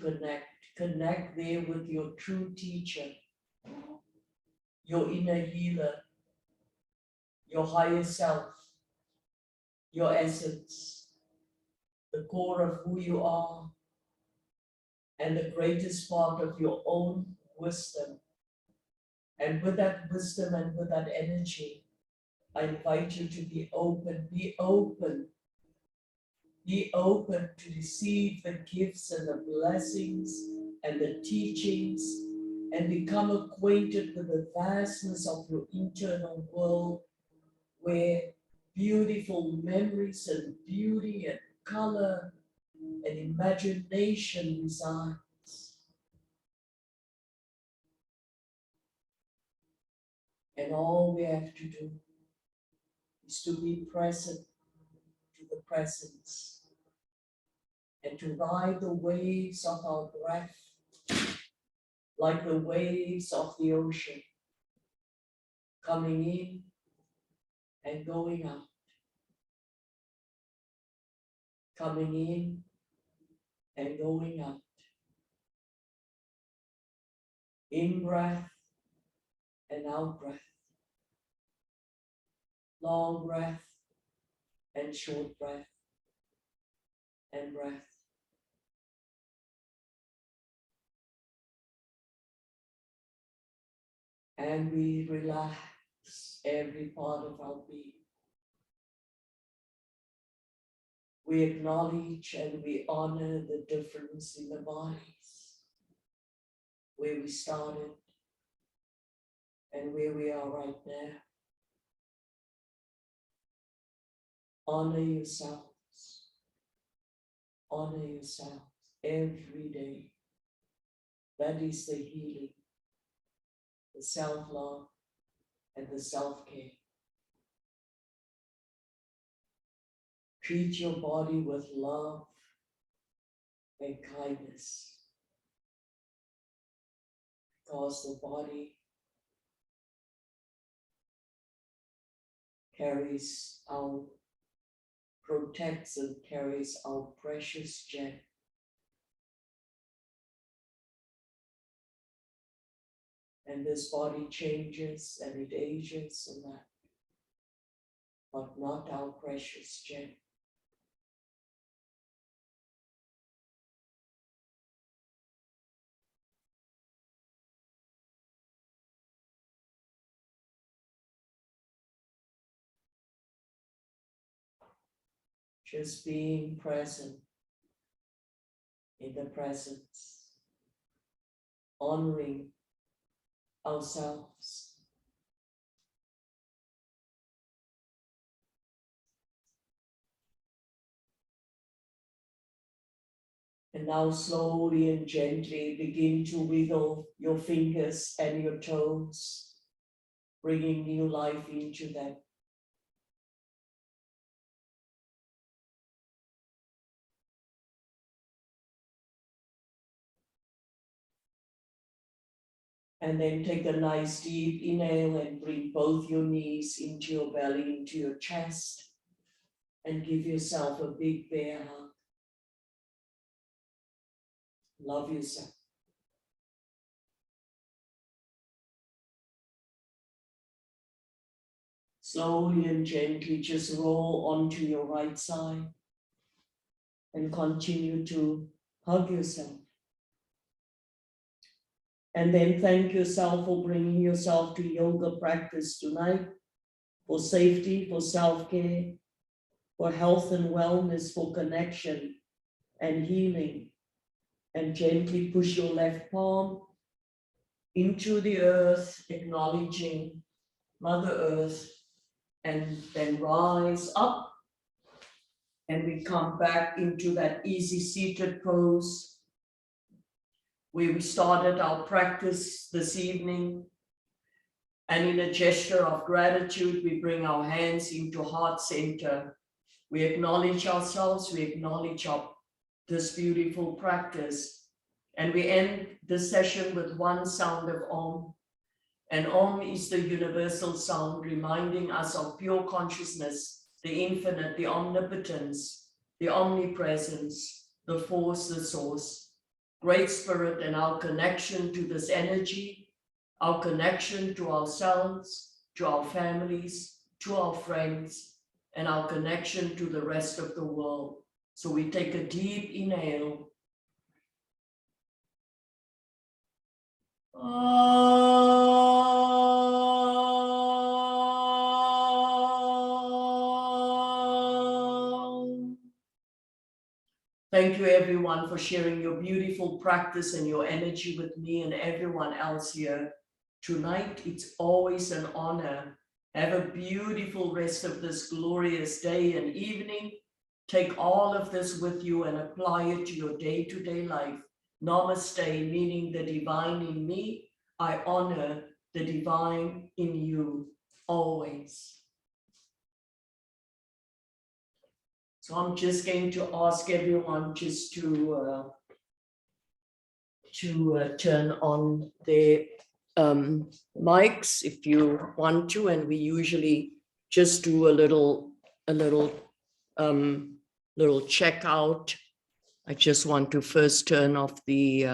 connect there with your true teacher, your inner healer, your higher self, your essence, the core of who you are, and the greatest part of your own wisdom. And with that wisdom and with that energy, I invite you to be open, be open to receive the gifts and the blessings and the teachings, and become acquainted with the vastness of your internal world, where beautiful memories and beauty and color and imagination resides. And all we have to do is to be present to the presence and to ride the waves of our breath like the waves of the ocean, coming in and going out, coming in and going out. In breath and out breath. Long breath and short breath and breath. And we relax every part of our being. We acknowledge and we honor the difference in the bodies, where we started and where we are right now. Honor yourselves. Honor yourselves every day. That is the healing, the self-love, and the self-care. Treat your body with love and kindness, because the body protects and carries our precious gem. And this body changes and it ages and that, but not our precious gem. Just being present in the presence, honoring ourselves. And now slowly and gently begin to wiggle your fingers and your toes, bringing new life into them. And then take a nice deep inhale and bring both your knees into your belly, into your chest, and give yourself a big bear hug. Love yourself. Slowly and gently just roll onto your right side and continue to hug yourself. And then thank yourself for bringing yourself to yoga practice tonight, for safety, for self-care, for health and wellness, for connection and healing. And gently push your left palm into the earth, acknowledging Mother Earth, and then rise up. And we come back into that easy seated pose where we started our practice this evening. And in a gesture of gratitude, we bring our hands into heart center. We acknowledge ourselves, we acknowledge this beautiful practice. And we end the session with one sound of Om. And Om is the universal sound, reminding us of pure consciousness, the infinite, the omnipotence, the omnipresence, the force, the source. Great Spirit, and our connection to this energy, our connection to ourselves, to our families, to our friends, and our connection to the rest of the world. So we take a deep inhale. Thank you everyone for sharing your beautiful practice and your energy with me and everyone else here. Tonight, it's always an honor. Have a beautiful rest of this glorious day and evening. Take all of this with you and apply it to your day-to-day life. Namaste, meaning the divine in me. I honor the divine in you, always. So I'm just going to ask everyone just to turn on their mics if you want to, and we usually just do a little checkout. I just want to first turn off the